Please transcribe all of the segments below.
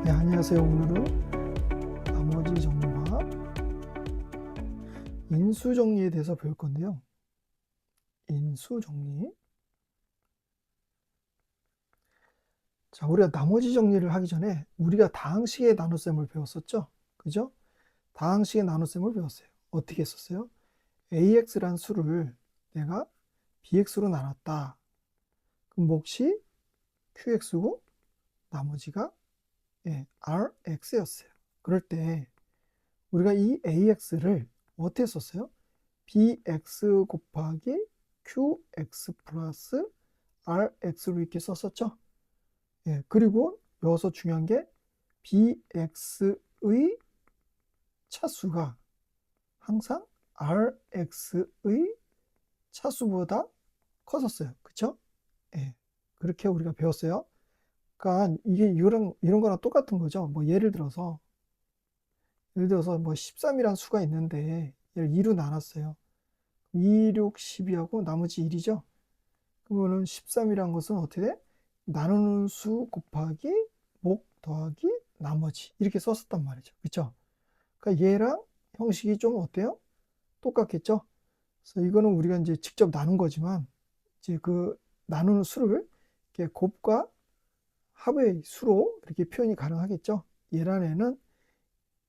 네, 안녕하세요. 오늘은 나머지 정리와 인수 정리에 대해서 배울 건데요. 인수 정리. 자, 우리가 나머지 정리를 하기 전에 우리가 다항식의 나눗셈을 배웠었죠? 그죠? 다항식의 나눗셈을 배웠어요. 어떻게 했었어요? AX란 수를 내가 BX로 나눴다. 그럼 몫이 QX고 나머지가 RX였어요. 그럴 때 우리가 이 AX를 어떻게 썼어요? BX 곱하기 QX 플러스 RX로 이렇게 썼었죠. 그리고 여기서 중요한 게 BX의 차수가 항상 RX의 차수보다 컸었어요. 그쵸? 그렇게 우리가 배웠어요. 그러니까 이게 이런 거랑 똑같은 거죠. 뭐 예를 들어서 뭐 13이라는 수가 있는데 얘를 2로 나눴어요. 2, 6, 12하고 나머지 1이죠. 그러면은 13이란 것은 어떻게 돼? 나누는 수 곱하기 목 더하기 나머지 이렇게 썼었단 말이죠. 그쵸? 그러니까 얘랑 형식이 좀 어때요? 똑같겠죠? 그래서 이거는 우리가 이제 직접 나눈 거지만 이제 그 나누는 수를 이렇게 곱과 합의 수로 이렇게 표현이 가능하겠죠? 얘란 애는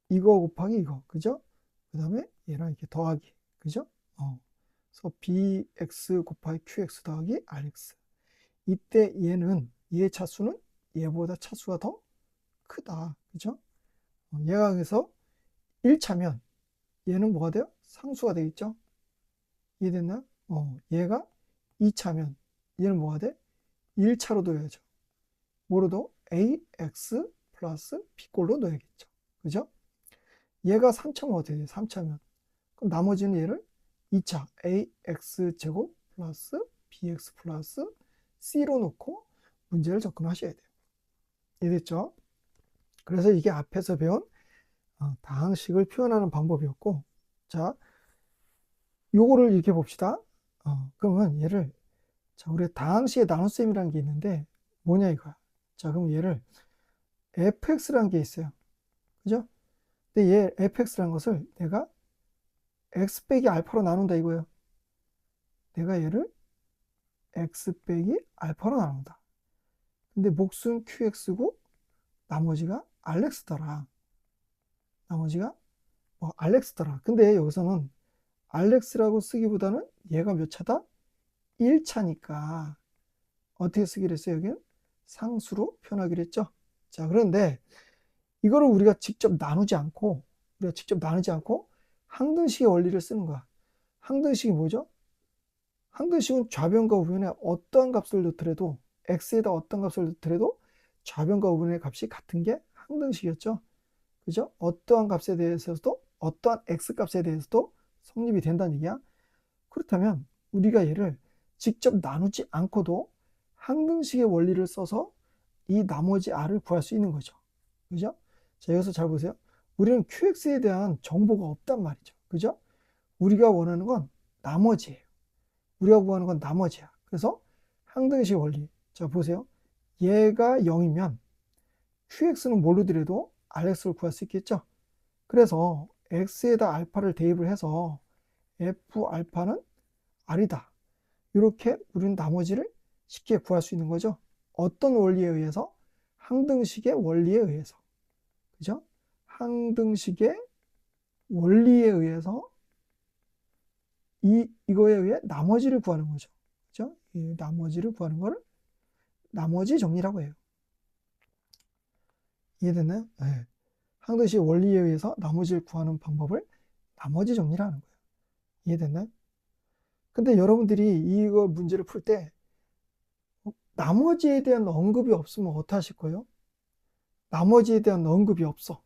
이거 곱하기 이거, 그죠? 그 다음에 얘랑 이렇게 더하기, 그죠? 그래서 bx 곱하기 qx 더하기 rx. 이때 얘의 차수는 얘보다 차수가 더 크다, 그죠? 얘가 그래서 1차면 얘는 뭐가 돼요? 상수가 되겠죠? 이해됐나요? 얘가 2차면 얘는 뭐가 돼? 1차로 둬야죠. 뭐로 둬? ax 플러스 b꼴로 넣어야겠죠. 그죠? 얘가 3차면 어떻게 돼요? 3차면. 그럼 나머지는 얘를 2차 ax제곱 플러스 bx 플러스 c로 놓고 문제를 접근하셔야 돼요. 이해됐죠? 그래서 이게 앞에서 배운 다항식을 표현하는 방법이었고, 자, 요거를 이렇게 봅시다. 그러면 얘를, 자, 우리 다항식의 나눗셈이라는 게 있는데 뭐냐 이거야. 자, 그럼 얘를 fx라는 게 있어요. 그죠? 근데 얘 fx라는 것을 내가 x 빼기 알파로 나눈다 이거예요. 내가 얘를 x 빼기 알파로 나눈다. 근데 몫은 qx고 나머지가 rx더라. 나머지가 rx더라. 근데 여기서는 rx라고 쓰기보다는 얘가 몇 차다? 1차니까 어떻게 쓰기로 했어요? 여기는 상수로 표현하기로 했죠. 자, 그런데 이거를 우리가 직접 나누지 않고 항등식의 원리를 쓰는 거야. 항등식이 뭐죠? 항등식은 좌변과 우변에 어떠한 값을 넣더라도 x에다 어떤 값을 넣더라도 좌변과 우변의 값이 같은 게 항등식이었죠. 그죠? 어떠한 값에 대해서도 어떠한 x 값에 대해서도 성립이 된다는 얘기야. 그렇다면 우리가 얘를 직접 나누지 않고도 항등식의 원리를 써서 이 나머지 r을 구할 수 있는 거죠. 그죠? 자, 여기서 잘 보세요. 우리는 qx에 대한 정보가 없단 말이죠. 그죠? 우리가 원하는 건 나머지예요. 우리가 구하는 건 나머지야. 그래서 항등식 원리. 자, 보세요. 얘가 0이면 qx는 뭘로 들여도 rx를 구할 수 있겠죠? 그래서 x에다 알파를 대입을 해서 f 알파는 r이다. 이렇게 우리는 나머지를 쉽게 구할 수 있는 거죠. 어떤 원리에 의해서? 항등식의 원리에 의해서. 그죠? 항등식의 원리에 의해서 이거에 의해 나머지를 구하는 거죠. 그죠? 이 나머지를 구하는 거를 나머지 정리라고 해요. 이해됐나요? 네. 항등식 원리에 의해서 나머지를 구하는 방법을 나머지 정리라는 거예요. 이해됐나요? 근데 여러분들이 이거 문제를 풀 때 나머지에 대한 언급이 없으면 어떡하실 거예요? 나머지에 대한 언급이 없어.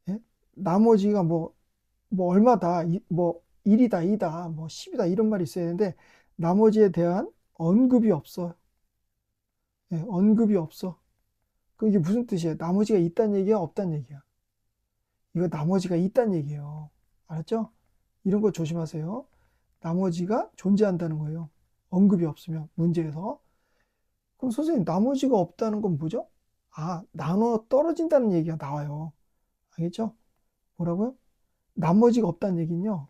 예? 나머지가 뭐 얼마다, 뭐 1이다, 2다, 뭐 10이다 이런 말이 있어야 되는데 나머지에 대한 언급이 없어. 언급이 없어. 그럼 이게 무슨 뜻이에요? 나머지가 있다는 얘기야, 없다는 얘기야? 이거 나머지가 있다는 얘기예요. 알았죠? 이런 거 조심하세요. 나머지가 존재한다는 거예요. 언급이 없으면 문제에서. 그럼 선생님 나머지가 없다는 건 뭐죠? 나누어 떨어진다는 얘기가 나와요. 알겠죠? 뭐라고요? 나머지가 없다는 얘기는요.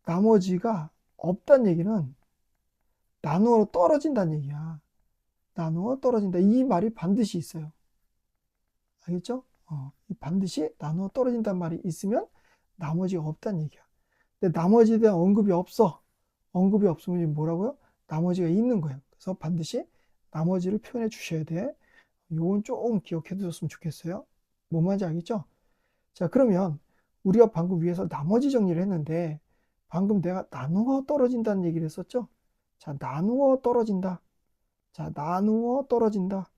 나머지가 없다는 얘기는 나누어 떨어진다는 얘기야. 나누어 떨어진다. 이 말이 반드시 있어요. 알겠죠? 반드시 나누어 떨어진다는 말이 있으면 나머지가 없다는 얘기야. 근데 나머지에 대한 언급이 없어. 언급이 없으면 뭐라고요? 나머지가 있는 거예요. 그래서 반드시 나머지를 표현해 주셔야 돼. 요건 조금 기억해 두셨으면 좋겠어요. 뭔 말인지 알겠죠? 자, 그러면 우리가 방금 위에서 나머지 정리를 했는데 방금 내가 나누어 떨어진다는 얘기를 했었죠? 자, 나누어 떨어진다. 자, 나누어 떨어진다.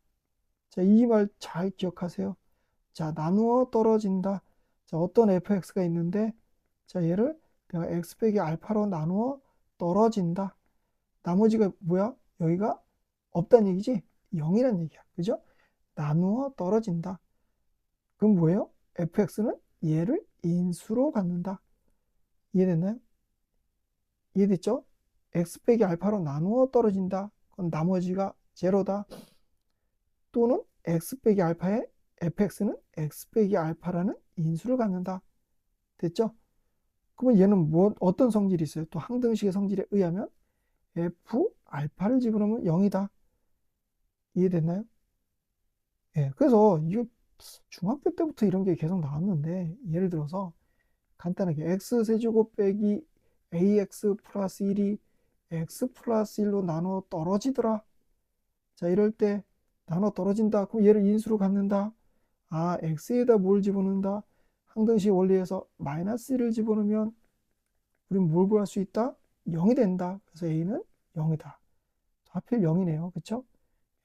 자, 이 말 잘 기억하세요. 자, 나누어 떨어진다. 자, 어떤 fx가 있는데, 자, 얘를 내가 x 빼기 알파로 나누어 떨어진다. 나머지가 뭐야? 여기가 없다는 얘기지? 0이란 얘기야. 그죠? 나누어 떨어진다. 그럼 뭐예요? fx는 얘를 인수로 갖는다. 이해됐나요? 이해됐죠? x 빼기 알파로 나누어 떨어진다. 그럼 나머지가 제로다. 또는 x 빼기 알파에 fx는 x 빼기 알파라는 인수를 갖는다. 됐죠? 그러면 얘는 어떤 성질이 있어요? 또 항등식의 성질에 의하면 f 알파를 집어넣으면 0이다. 이해됐나요? 예, 그래서 이거 중학교 때부터 이런 게 계속 나왔는데 예를 들어서 간단하게 x세제곱 빼기 ax 플러스 1이 x 플러스 1로 나눠 떨어지더라. 자, 이럴 때 나눠 떨어진다. 그럼 얘를 인수로 갖는다. x에다 뭘 집어넣는다? 항등식 원리에서 마이너스 1을 집어넣으면 우리는 뭘 구할 수 있다? 0이 된다. 그래서 a는 0이다. 하필 0이네요. 그쵸?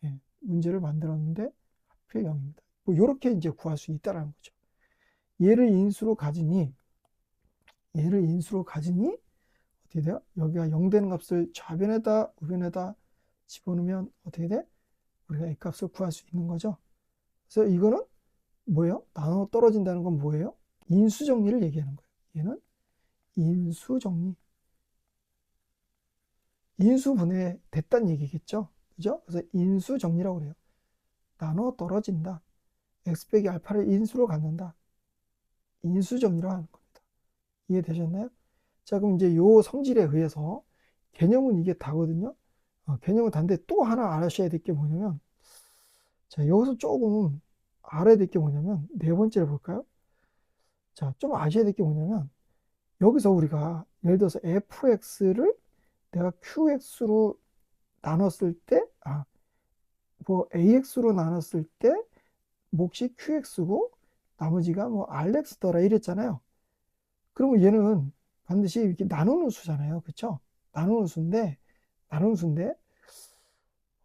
예, 문제를 만들었는데 하필 0입니다. 뭐 이렇게 이제 구할 수 있다라는 거죠. 얘를 인수로 가지니 어떻게 돼요? 여기가 0 되는 값을 좌변에다 우변에다 집어넣으면 어떻게 돼? 우리가 이 값을 구할 수 있는 거죠. 그래서 이거는 뭐예요? 나눠 떨어진다는 건 뭐예요? 인수정리를 얘기하는 거예요. 얘는 인수정리. 인수분해 됐다는 얘기겠죠? 그죠? 그래서 인수정리라고 그래요. 나눠 떨어진다. x 빼기 알파를 인수로 갖는다. 인수정리로 하는 겁니다. 이해되셨나요? 자, 그럼 이제 요 성질에 의해서 개념은 이게 다거든요. 개념은 단데 또 하나 알아셔야 될 게 뭐냐면, 자, 여기서 조금 알아야 될 게 뭐냐면, 네 번째를 볼까요? 자, 좀 아셔야 될 게 뭐냐면, 여기서 우리가 예를 들어서 fx를 내가 qx로 나눴을 때, ax로 나눴을 때 몫이 qx고 나머지가 뭐 rx더라 이랬잖아요. 그러면 얘는 반드시 이렇게 나누는 수잖아요. 그쵸? 나누는 수인데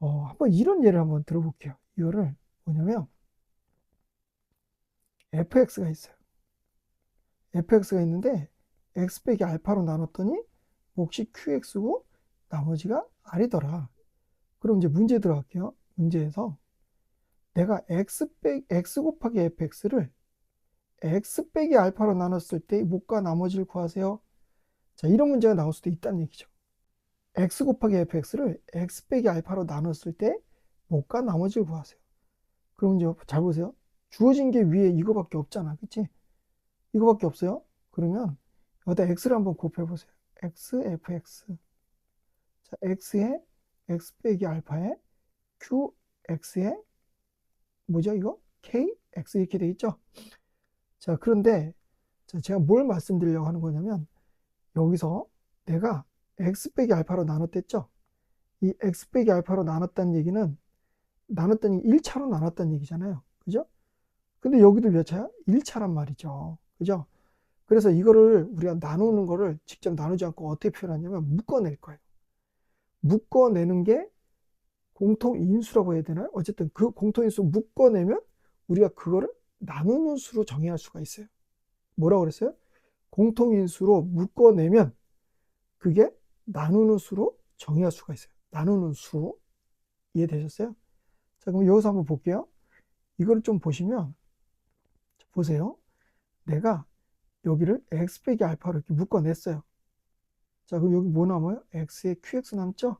한번 이런 예를 한번 들어볼게요. 이거를 뭐냐면 fx가 있어요. fx가 있는데 x 빼기 알파로 나눴더니 몫이 qx고 나머지가 r이더라. 그럼 이제 문제 들어갈게요. 문제에서 내가 x 곱하기 fx를 x 빼기 알파로 나눴을 때 몫과 나머지를 구하세요. 자, 이런 문제가 나올 수도 있다는 얘기죠. x 곱하기 fx를 x 빼기 알파로 나눴을 때 몫과 나머지를 구하세요. 그럼 이제 잘 보세요. 주어진 게 위에 이거밖에 없잖아. 그치? 이거밖에 없어요. 그러면 여기다 x를 한번 곱해 보세요. x, fx. 자, x에 x 빼기 알파에 qx에 뭐죠 이거? kx 이렇게 돼 있죠? 자, 그런데 제가 뭘 말씀드리려고 하는 거냐면 여기서 내가 x 빼기 알파로 나눴댔죠? 이 x 빼기 알파로 나눴다는 얘기는 나눴더니 1차로 나눴다는 얘기잖아요. 그죠? 근데 여기도 몇 차야? 1차란 말이죠. 그죠? 그래서 이거를 우리가 나누는 거를 직접 나누지 않고 어떻게 표현하냐면 묶어낼 거예요. 묶어내는 게 공통인수라고 해야 되나요? 어쨌든 그 공통인수 묶어내면 우리가 그거를 나누는 수로 정의할 수가 있어요. 뭐라고 그랬어요? 공통인수로 묶어내면 그게 나누는 수로 정의할 수가 있어요. 나누는 수. 이해되셨어요? 자, 그럼 여기서 한번 볼게요. 이거를 좀 보시면, 보세요. 내가 여기를 x 빼기 알파로 이렇게 묶어냈어요. 자, 그럼 여기 뭐 남아요? x에 qx 남죠?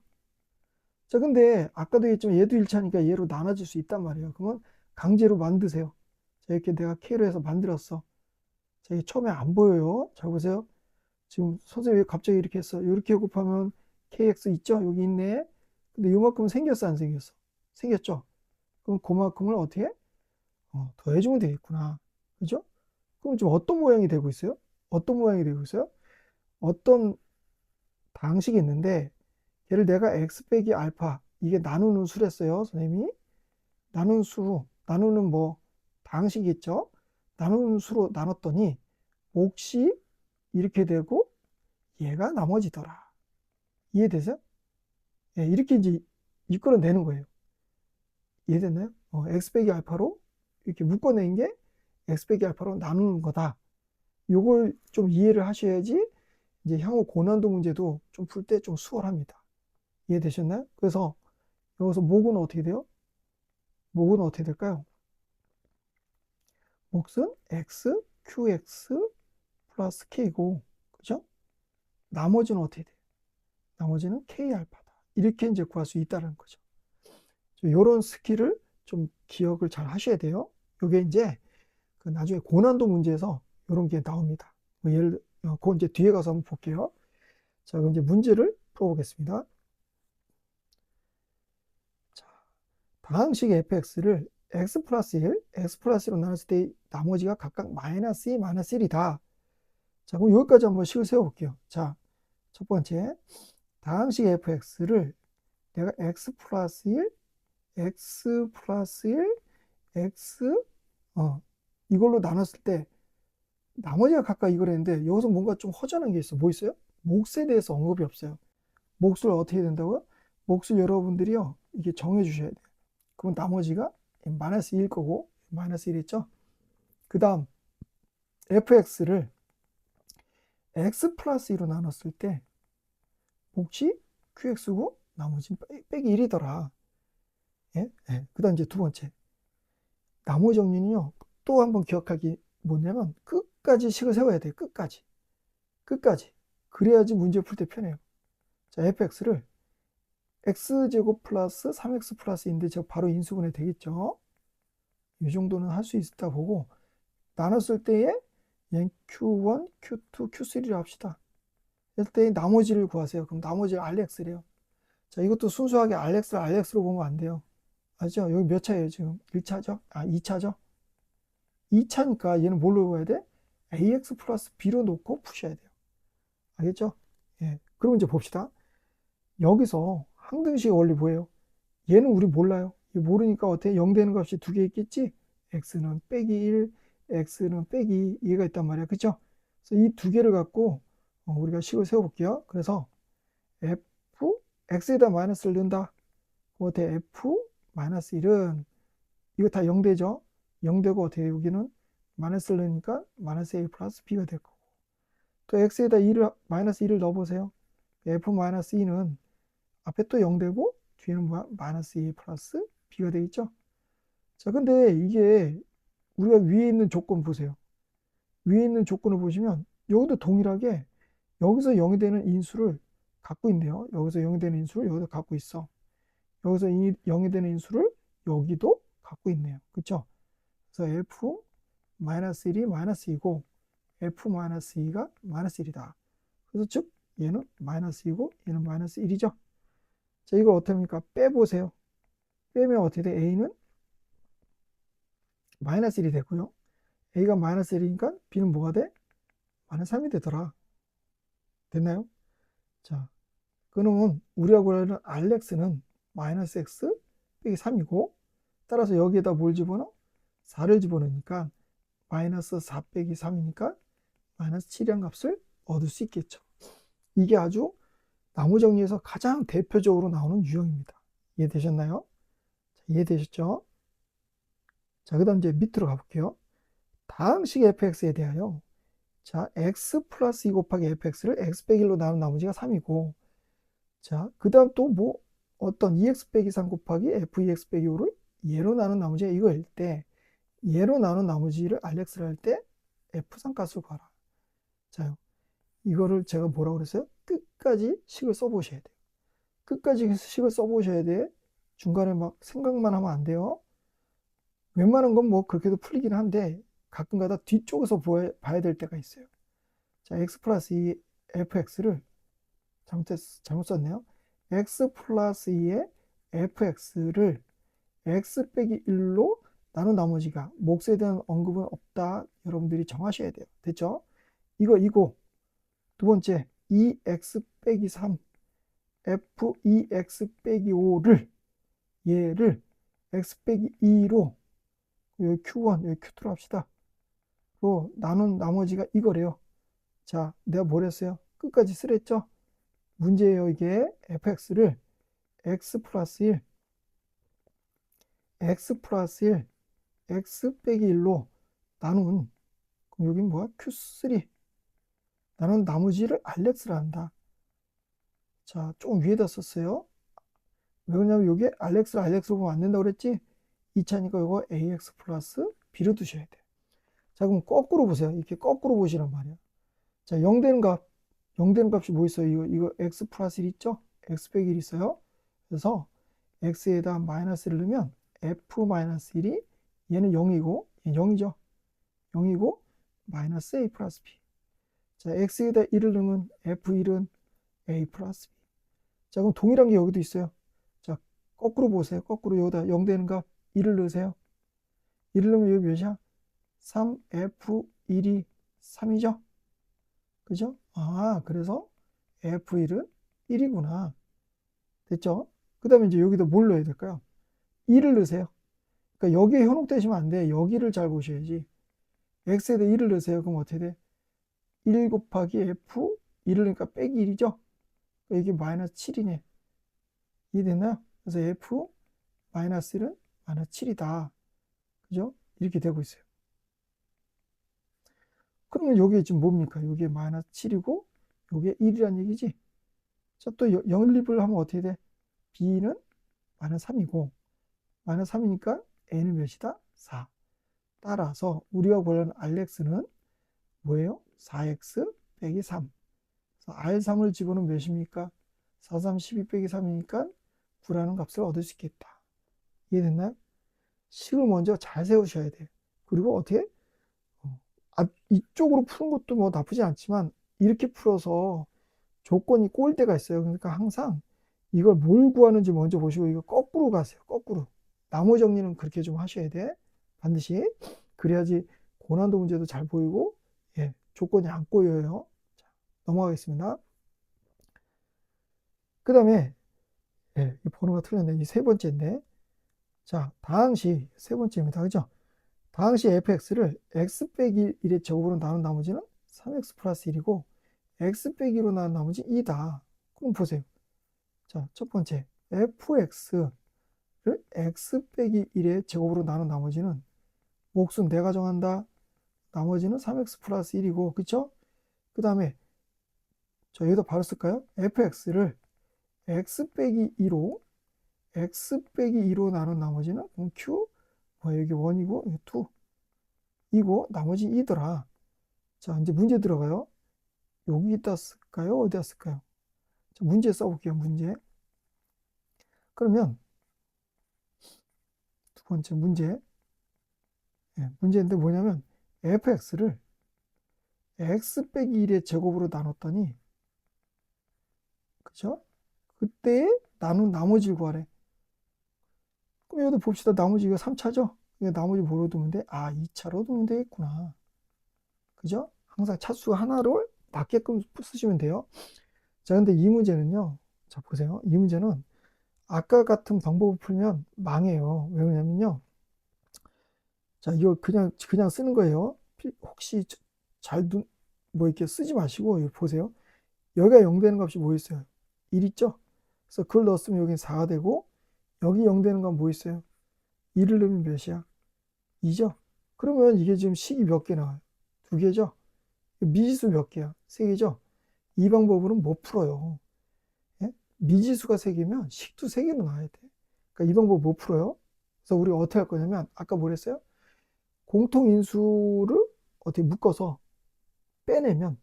자, 근데 아까도 얘기했지만 얘도 1차니까 얘로 나눠질 수 있단 말이에요. 그러면 강제로 만드세요. 자, 이렇게 내가 K로 해서 만들었어. 자, 이게 처음에 안 보여요. 자, 보세요. 지금 선생님이 왜 갑자기 이렇게 했어? 이렇게 곱하면 KX 있죠? 여기 있네. 근데 요만큼은 생겼어, 안 생겼어? 생겼죠? 그럼 그만큼을 어떻게 해? 더해주면 되겠구나. 그죠? 그럼 지금 어떤 모양이 되고 있어요? 어떤 모양이 되고 있어요? 어떤 방식이 있는데, 얘를 내가 x 빼기 알파, 이게 나누는 수랬어요, 선생님이. 나누는 뭐, 방식이 있죠? 나누는 수로 나눴더니, 몫이 이렇게 되고, 얘가 나머지더라. 이해되세요? 예, 이렇게 이제 이끌어내는 거예요. 이해됐나요? x 빼기 알파로 이렇게 묶어낸 게 x 빼기 알파로 나누는 거다. 요걸 좀 이해를 하셔야지 이제 향후 고난도 문제도 좀 풀 때 좀 수월합니다. 이해되셨나요? 그래서 여기서 목은 어떻게 돼요? 목은 어떻게 될까요? 몫은 x, qx 플러스 k고, 그죠? 나머지는 어떻게 돼요? 나머지는 k 알파다. 이렇게 이제 구할 수 있다는 거죠. 이런 스킬을 좀 기억을 잘 하셔야 돼요. 이게 이제 그 나중에 고난도 문제에서 이런 게 나옵니다. 그거 이제 뒤에 가서 한번 볼게요. 자, 그럼 이제 문제를 풀어보겠습니다. 자, 다항식 fx를 x 플러스 1, x 플러스 1로 나눴을 때 나머지가 각각 마이너스 2, 마이너스 1이다. 자, 그럼 여기까지 한번 식을 세워볼게요. 자, 첫 번째, 다항식 fx를 내가 x 플러스 1, x 플러스 1, x, 이걸로 나눴을 때 나머지가 각각 이걸 했는데 여기서 뭔가 좀 허전한 게 있어. 뭐 있어요? 몫에 대해서 언급이 없어요. 몫을 어떻게 해야 된다고요? 몫을 여러분들이요, 이게 정해 주셔야 돼요. 그럼 나머지가 마이너스 2일 거고, 마이너스 1 있죠? 그 다음, fx를 x 플러스 2로 나눴을 때 몫이 qx고 나머지는 빼기 1이더라. 예? 예. 그 다음 이제 두 번째, 나머지 정리는요, 또 한번 기억하기 뭐냐면 끝까지 식을 세워야 돼요. 끝까지. 끝까지. 그래야지 문제 풀 때 편해요. 자, fx를 x제곱 플러스 3x 플러스인데 저 바로 인수분해 되겠죠. 이 정도는 할 수 있다 보고, 나눴을 때에 Q1, Q2, Q3를 합시다. 이럴 때 나머지를 구하세요. 그럼 나머지를 RX래요. 자, 이것도 순수하게 RX를 RX로 보면 안 돼요. 아시죠? 여기 몇 차예요, 지금? 1차죠? 2차죠? 2차니까 얘는 뭘로 구해야 돼? AX 플러스 B로 놓고 푸셔야 돼요. 알겠죠? 예. 그럼 이제 봅시다. 여기서 항등식 원리 뭐예요? 얘는 우리 몰라요. 모르니까 어떻게 0 되는 값이 두 개 있겠지? x는 빼기 1, x는 빼기 2가 있단 말이야. 그쵸? 그래서 이 두 개를 갖고 우리가 식을 세워볼게요. 그래서 f, x에다 마이너스를 넣는다. 어떻게 f 마이너스 1은 이거 다 0 되죠? 0 되고 어떻게 여기는 마이너스를 넣으니까 마이너스 a 플러스 b가 될 거고, 또 x에다 2를, 마이너스 1을 넣어보세요. f 마이너스 2는 앞에 또 0 되고 뒤에는 뭐야? 마이너스 2 플러스 b가 되겠죠? 자, 근데 이게 우리가 위에 있는 조건 보세요. 위에 있는 조건을 보시면 여기도 동일하게 여기서 0이 되는 인수를 갖고 있네요. 여기서 0이 되는 인수를 여기도 갖고 있어. 여기서 0이 되는 인수를 여기도 갖고 있네요. 그쵸? 그래서 f-1이 마이너스 2고 f-2가 마이너스 1이다. 그래서 즉 얘는 마이너스 2고 얘는 마이너스 1이죠. 자, 이걸 어떻게 합니까? 빼보세요. 빼면 어떻게 돼? a는 마이너스 1이 되고요. a가 마이너스 1이니까 b는 뭐가 돼? 마이너스 3이 되더라. 됐나요? 자, 그러면 우리가 구하는 rx는 마이너스 x 빼기 3이고, 따라서 여기에다 뭘 집어넣어? 4를 집어넣으니까 마이너스 4 빼기 3이니까 마이너스 7이란 값을 얻을 수 있겠죠. 이게 아주 나무 정리에서 가장 대표적으로 나오는 유형입니다. 이해되셨나요? 자, 이해되셨죠? 자, 그 다음 이제 밑으로 가볼게요. 다항식 fx에 대하여, 자, x 플러스 2 곱하기 fx를 x 빼기 1로 나눈 나머지가 3이고, 자, 그 다음 또 뭐, 어떤 2x 빼기 3 곱하기 f2x 빼기 5를 얘로 나눈 나머지가 이거일 때, 얘로 나눈 나머지를 rx를 할 때 f3 값을 구하라. 자, 이거를 제가 뭐라고 그랬어요? 끝까지 식을 써보셔야 돼요. 끝까지 식을 써보셔야 돼. 중간에 막 생각만 하면 안 돼요. 웬만한 건 뭐 그렇게도 풀리긴 한데 가끔가다 뒤쪽에서 봐야 될 때가 있어요. 자, x 플러스 2 fx를 잘못 썼네요. x 플러스 2의 fx를 x 빼기 1로 나눈 나머지가 몫에 대한 언급은 없다. 여러분들이 정하셔야 돼요. 됐죠? 이거 두 번째 2x 빼기 3 f 2x 빼기 5를 얘를 x 빼기 2로 여기 q1 여기 q2로 합시다. 로 나눈 나머지가 이거래요. 자, 내가 뭘 했어요? 끝까지 쓰랬죠? 문제예요. 이게 fx를 x 플러스 1 x 플러스 1 x 빼기 1로 나눈, 그럼 여긴 뭐야? q3 나눈 나머지를 rx를 한다. 자, 조금 위에다 썼어요. 왜 그러냐면 여기에 rx를 rx로 보면 안 된다고 그랬지? 2차니까 이거 ax 플러스 b로 두셔야 돼. 자, 그럼 거꾸로 보세요. 이렇게 거꾸로 보시란 말이야. 자, 0 되는 값이 뭐 있어요? 이거 x 플러스 1 있죠? x 빼기 1 있어요. 그래서 x에다 마이너스를 넣으면 f 마이너스 1이 얘는 0이고 얘는 0이죠. 0이고 마이너스 a 플러스 b. 자, x에다 1을 넣으면 f1은 a 플러스 b. 자, 그럼 동일한 게 여기도 있어요. 자, 거꾸로 보세요. 거꾸로 여기다 0 되는 값 1을 넣으세요. 1을 넣으면 여기 몇이야? 3f1이 3이죠? 그죠? 아, 그래서 f1은 1이구나. 됐죠? 그 다음에 이제 여기다 뭘 넣어야 될까요? 2를 넣으세요. 그러니까 여기에 현혹되시면 안 돼. 여기를 잘 보셔야지. x에다 1을 넣으세요. 그럼 어떻게 돼? 1 곱하기 f 1을 넣으니까 빼기 1이죠? 이게 마이너스 7이네. 이해됐나요? 그래서 f 마이너스 1은 마이너스 7이다. 그죠? 이렇게 되고 있어요. 그러면 여기에 지금 뭡니까? 여기에 마이너스 7이고 여기에 1이란 얘기지? 자, 또 연립을 하면 어떻게 돼? b는 마이너스 3이고 마이너스 3이니까 a는 몇이다? 4. 따라서 우리가 구하는 rx는 뭐예요? 4x 빼기 3. 그래서 R3을 집어넣으면 몇입니까? 4, 3, 12 빼기 3이니까 9라는 값을 얻을 수 있겠다. 이해됐나요? 식을 먼저 잘 세우셔야 돼. 그리고 어떻게? 이쪽으로 푸는 것도 뭐 나쁘지 않지만 이렇게 풀어서 조건이 꼬일 때가 있어요. 그러니까 항상 이걸 뭘 구하는지 먼저 보시고 이거 거꾸로 가세요. 거꾸로. 나머 정리는 그렇게 좀 하셔야 돼. 반드시. 그래야지 고난도 문제도 잘 보이고 예, 조건이 안 꼬여요. 자, 넘어가겠습니다. 그 다음에 예, 이 번호가 틀렸네. 이 세 번째인데 자, 당시 세 번째입니다. 그죠? 당시 fx를 x 빼기 1의 제곱으로 나눈 나머지는 3x 플러스 1이고 x 빼기로 나눈 나머지 2다. 그럼 보세요. 자, 첫 번째 fx를 x 빼기 1의 제곱으로 나눈 나머지는 몫은 내가 정한다. 나머지는 3x 플러스 1이고 그쵸? 그 다음에 저 여기다 바로 쓸까요? fx를 x 빼기 2로 나눈 나머지는 q 여기 1이고 여기 2이고 나머지 2더라. 자, 이제 문제 들어가요. 여기다 쓸까요? 어디다 쓸까요? 자, 문제 써볼게요. 문제. 그러면 두 번째 문제. 예, 문제인데 뭐냐면 fx를 x 빼기 1의 제곱으로 나눴더니 그죠? 그때 나눈 나머지를 구하래. 그럼 여기도 봅시다. 나머지 이거 3차죠? 이거 나머지 뭐로 두면 돼? 아, 2차로 두면 되겠구나. 그죠? 항상 차수 하나를 맞게끔 쓰시면 돼요. 자, 근데 이 문제는요. 자, 보세요. 이 문제는 아까 같은 방법을 풀면 망해요. 왜 그러냐면요. 자, 이거 그냥 쓰는 거예요. 혹시 뭐 이렇게 쓰지 마시고, 여기 보세요. 여기가 0 되는 값이 뭐 있어요? 1 있죠? 그래서 그걸 넣었으면 여기 4가 되고, 여기 0 되는 건 뭐 있어요? 1을 넣으면 몇이야? 2죠? 그러면 이게 지금 식이 몇 개 나와요? 2개죠? 미지수 몇 개야? 3개죠? 이 방법으로는 못 풀어요. 예? 미지수가 3개면 식도 3개로 나와야 돼. 그러니까 이 방법 못 풀어요. 그래서 우리가 어떻게 할 거냐면, 아까 뭐랬어요? 공통인수를 어떻게 묶어서 빼내면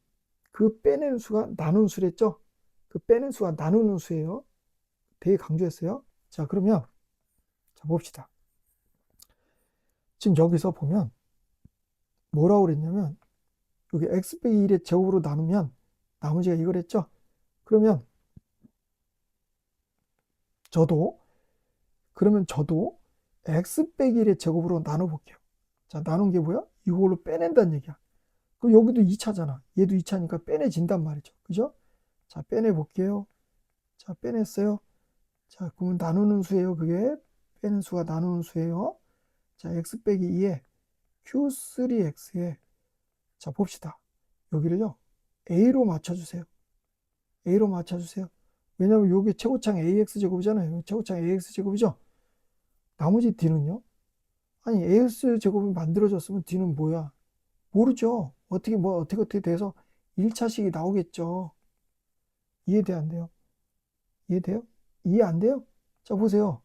그 빼내는 수가 나누는 수랬죠? 그 빼낸 수가 나누는 수예요. 되게 강조했어요. 자, 그러면 자 봅시다. 지금 여기서 보면 뭐라고 그랬냐면 여기 x 빼기 1의 제곱으로 나누면 나머지가 이거랬죠. 그러면 저도 x 빼기 1의 제곱으로 나눠볼게요. 자, 나눈 게 뭐야? 이걸로 빼낸다는 얘기야. 그럼 여기도 2차잖아. 얘도 2차니까 빼내진단 말이죠. 그죠? 자, 빼내볼게요. 자, 빼냈어요. 자, 그러면 나누는 수예요. 그게 빼는 수가 나누는 수예요. 자, x 빼기 2에 q3x에 자, 봅시다. 여기를요. a로 맞춰주세요. a로 맞춰주세요. 왜냐면 요게 최고창 ax제곱이잖아요. 최고창 ax제곱이죠. 나머지 d는요? 아니, ax제곱이 만들어졌으면 d는 뭐야? 모르죠. 어떻게 돼서 1차식이 나오겠죠. 이해돼, 안 돼요? 이해돼요? 이해 안 돼요? 자, 보세요.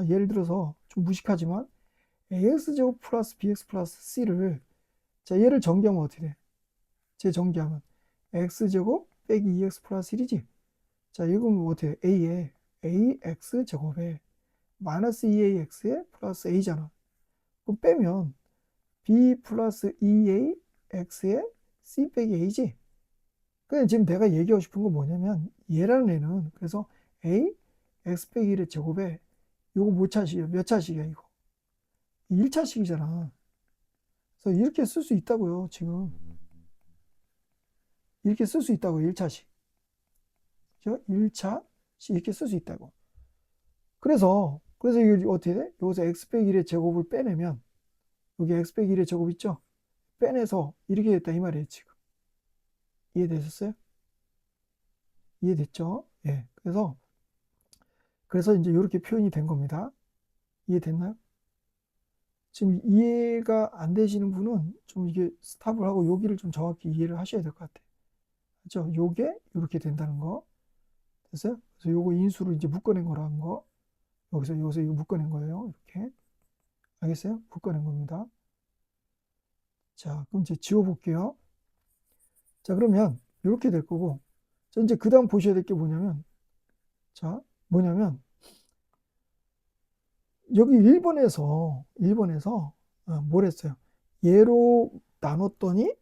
예를 들어서 좀 무식하지만 ax제곱 플러스 bx 플러스 c를 자, 얘를 전개하면 어떻게 돼? 전개하면 x제곱 빼기 2x 플러스 1이지. 자, 이건 어떻게 돼? a에 ax제곱에 마이너스 2ax에 플러스 a잖아. 그럼 빼면 b 플러스 2ax에 c 빼기 a지. 그냥 지금 내가 얘기하고 싶은 건 뭐냐면 얘라는 애는 그래서 a x 빼기 1의 제곱에 요거 몇 차식이야? 몇 차식이야 이거? 1차식이잖아. 그래서 이렇게 쓸 수 있다고요. 지금 이렇게 쓸 수 있다고 1차식. 그죠? 1차식 이렇게 쓸 수 있다고. 그래서 이게 어떻게 돼? 여기서 x 빼기 1의 제곱을 빼내면 여기 x 빼기 1의 제곱 있죠? 빼내서 이렇게 됐다 이 말이에요 지금. 이해되셨어요? 이해됐죠? 예. 그래서 이제 이렇게 표현이 된 겁니다. 이해됐나요? 지금 이해가 안 되시는 분은 좀 이게 스탑을 하고 여기를 좀 정확히 이해를 하셔야 될 것 같아요. 그렇죠? 요게 이렇게 된다는 거. 됐어요? 그래서 요거 인수를 이제 묶어낸 거라는 거. 여기서 이거 묶어낸 거예요. 이렇게. 알겠어요? 묶어낸 겁니다. 자, 그럼 이제 지워볼게요. 자, 그러면 이렇게 될 거고. 자, 이제 그 다음 보셔야 될 게 뭐냐면, 자, 여기 1번에서 뭘 했어요? 얘로 나눴더니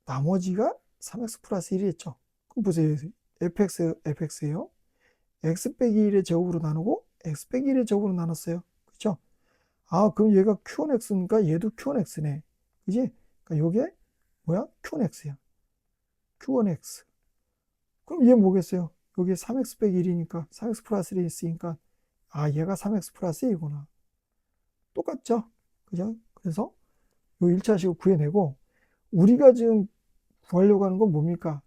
나머지가 3x 플러스 1이 했죠. 그럼 보세요. fx예요. x 빼기 1의 제곱으로 나누고 x 빼기 1의 제곱으로 나눴어요. 그렇죠? 아, 그럼 얘가 q1x니까 얘도 q1x네. 그지? 그러니까 요게 뭐야? q1x야. q1x. 그럼 얘 뭐겠어요? 여기 3x 빼기 1이니까 3x 플러스 1이 있으니까 아, 얘가 3x 플러스 1이구나. 똑같죠? 그죠? 그래서 요 1차식을 구해내고 우리가 지금 구하려고 하는 건 뭡니까?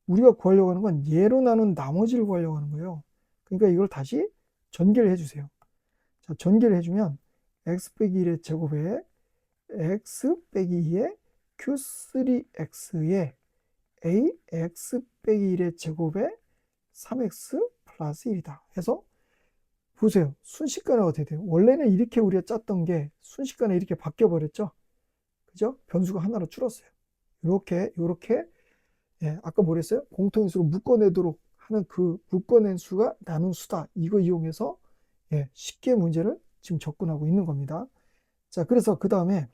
우리가 구하려고 하는 건 얘로 나눈 나머지를 구하려고 하는 거예요. 그러니까 이걸 다시 전개를 해주세요. 자, 전개를 해주면 x 빼기 1의 제곱에 x 빼기 2의 q3x에 ax 빼기 1의 제곱에 3x 플러스 1이다. 해서 보세요. 순식간에 어떻게 돼요? 원래는 이렇게 우리가 짰던 게 순식간에 이렇게 바뀌어 버렸죠. 그죠? 변수가 하나로 줄었어요. 이렇게 예, 아까 뭐랬어요? 공통인수로 묶어내도록 하는 그 묶어낸 수가 나눈 수다. 이거 이용해서 예, 쉽게 문제를 지금 접근하고 있는 겁니다. 자, 그래서 그 다음에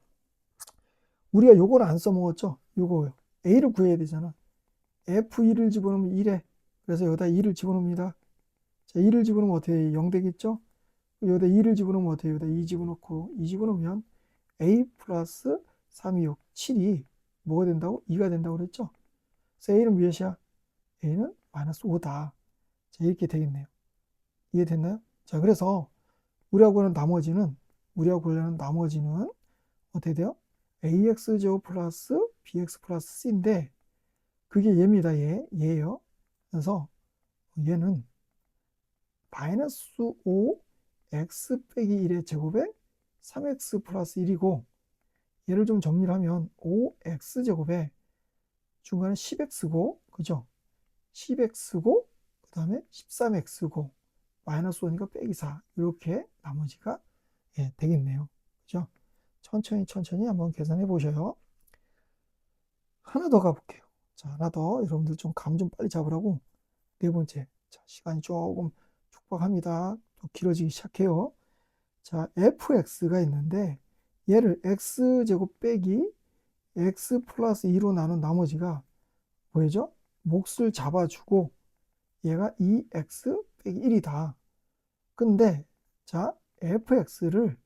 우리가 요걸 안 써먹었죠? 요거요. A를 구해야 되잖아. F2를 집어넣으면 1에 그래서 여기다 2를 집어넣습니다. 자, 2를 집어넣으면 어떻게 0 되겠죠? 여기다 2를 집어넣으면 어떻게 여기다 2 집어넣고 2 집어넣으면 A 플러스 3, 2, 6, 7이 뭐가 된다고? 2가 된다고 그랬죠? 그래서 A는 몇이야? A는 마이너스 5다. 자, 이렇게 되겠네요. 이해됐나요? 자, 그래서 우리가 구하는 나머지는 어떻게 돼요? AX제곱 플러스 BX 플러스 C인데 그게 얘입니다. 얘예요. 그래서 얘는 마이너스 5 x 빼기 1의 제곱에 3x 플러스 1이고 얘를 좀 정리를 하면 5x 제곱에 중간에 10x고 그죠? 10x고 그 다음에 13x고 마이너스 5니까 빼기 4 이렇게 나머지가 예, 되겠네요. 그죠? 천천히 한번 계산해 보셔요. 하나 더 가볼게요. 자, 하나 더 여러분들 좀 감 좀 빨리 잡으라고 네 번째. 자, 시간이 조금 촉박합니다. 또 길어지기 시작해요. 자, fx가 있는데 얘를 x제곱 빼기 x 플러스 2로 나눈 나머지가 뭐죠? 몫을 잡아주고 얘가 2x 빼기 1이다. 근데 자 fx를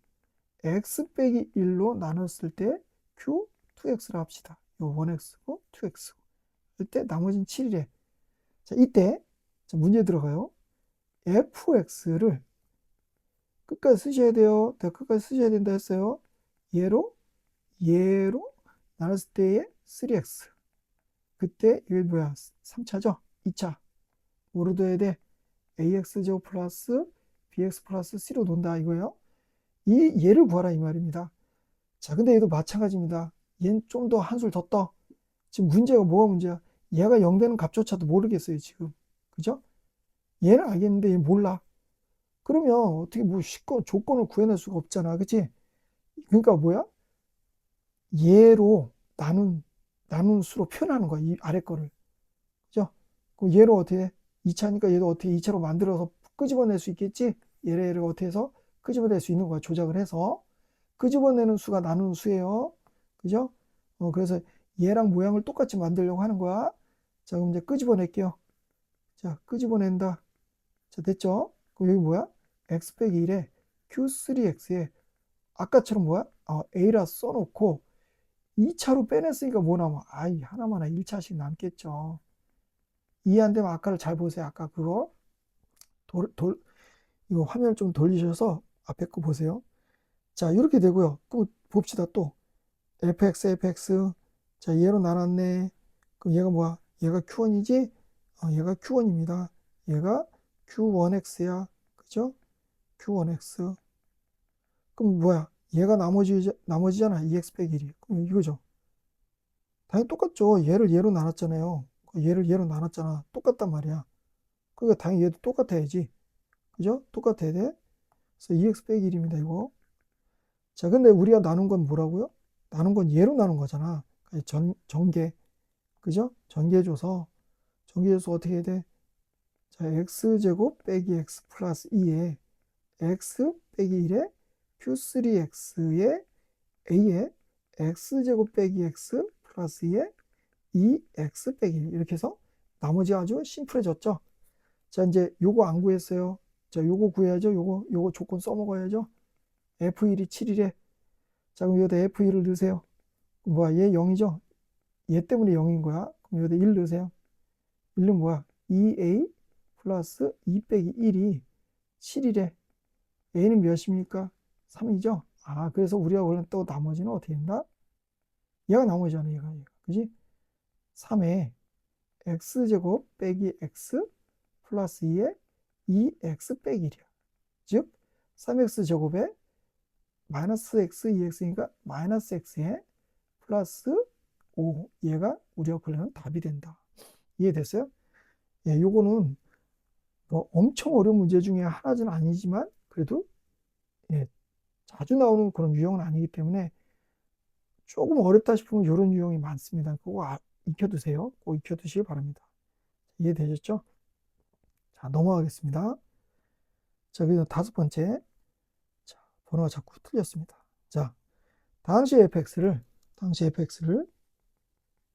x 빼기 1로 나눴을 때 q 2x로 합시다. 요 1x고 2x고 이때 나머지는 7이래. 자 이때 자, 문제 들어가요. fx를 끝까지 쓰셔야 돼요. 내가 끝까지 쓰셔야 된다 했어요. 얘로 나눴을 때의 3x. 그때 이게 뭐야? 3차죠? 2차. 뭐로 둬야 돼? ax제곱 플러스 bx 플러스 c로 논다 이거예요. 이 얘를 구하라 이 말입니다. 자, 근데 얘도 마찬가지입니다. 얘는 좀 더 한술 더 떠. 지금 문제가 뭐가 문제야? 얘가 0 되는 값조차도 모르겠어요, 지금. 그죠? 얘는 알겠는데 얘 몰라. 그러면 어떻게 뭐 조건을 구해낼 수가 없잖아. 그치? 그러니까 뭐야? 얘로 나눈 수로 표현하는 거야. 이 아래 거를. 그죠? 그럼 얘로 어떻게 해? 2차니까 얘도 어떻게 2차로 만들어서 끄집어낼 수 있겠지? 얘를 어떻게 해서 끄집어낼 수 있는 거야. 조작을 해서. 끄집어내는 수가 나누는 수예요. 그죠? 그래서 얘랑 모양을 똑같이 만들려고 하는 거야. 자, 그럼 이제 끄집어낼게요. 자, 끄집어낸다. 자, 됐죠? 그럼 여기 뭐야? x 빼기 1에 q3x에 아까처럼 뭐야? a라 써놓고 2차로 빼냈으니까 뭐 남아? 아이, 하나만 1차씩 남겠죠. 이해 안 되면 아까를 잘 보세요. 아까 그거. 이거 화면을 좀 돌리셔서 앞에 거 보세요. 자, 이렇게 되고요. 그럼 봅시다. 또. fx. 자, 얘로 나눴네. 그럼 얘가 뭐야? 얘가 q1이지? 얘가 q1입니다. 얘가 q1x야. 그죠? q1x. 그럼 뭐야? 얘가 나머지잖아. 2x 빼기 1이. 그럼 이거죠. 당연히 똑같죠. 얘로 나눴잖아요. 얘를 얘로 나눴잖아. 똑같단 말이야. 그러니까 당연히 얘도 똑같아야지. 그죠? 똑같아야 돼. 그래서 2x 빼기 1입니다. 이거. 자, 근데 우리가 나눈 건 뭐라고요? 나눈 건 얘로 나눈 거잖아. 전개. 그죠? 전개해줘서 어떻게 해야 돼? 자, x제곱 빼기 x 플러스 2에 x 빼기 1에 q3x에 a에 x제곱 빼기 x 플러스 2에 2x 빼기 1 이렇게 해서 나머지 아주 심플해졌죠? 자, 이제 요거 안 구했어요. 자, 요거 구해야죠. 요거 조건 써먹어야죠. f1이 7이래. 자, 그럼 여기다 f1을 넣으세요. 뭐야, 얘 0이죠? 얘 때문에 0인 거야. 그럼 여기다 1 넣으세요. 1은 뭐야? 2a 플러스 2 빼기 1이 7이래. a는 몇입니까? 3이죠? 그래서 우리가 원래 또 나머지는 어떻게 된다? 얘가 나머지잖아, 얘가. 그지? 3에 x제곱 빼기 x 플러스 2에 2x 빼기 1이야. 즉, 3x제곱에 마이너스 x 2x니까 마이너스 x에 플러스 5. 얘가 우리가 구하는 답이 된다. 이해됐어요? 예, 요거는 뭐 엄청 어려운 문제 중에 하나는 아니지만 그래도 예, 자주 나오는 그런 유형은 아니기 때문에 조금 어렵다 싶으면 이런 유형이 많습니다. 그거 익혀두세요. 꼭 익혀두시기 바랍니다. 이해되셨죠? 자, 넘어가겠습니다. 자, 그래서 5번째. 자, 번호가 자꾸 틀렸습니다. 자, 당시 fx를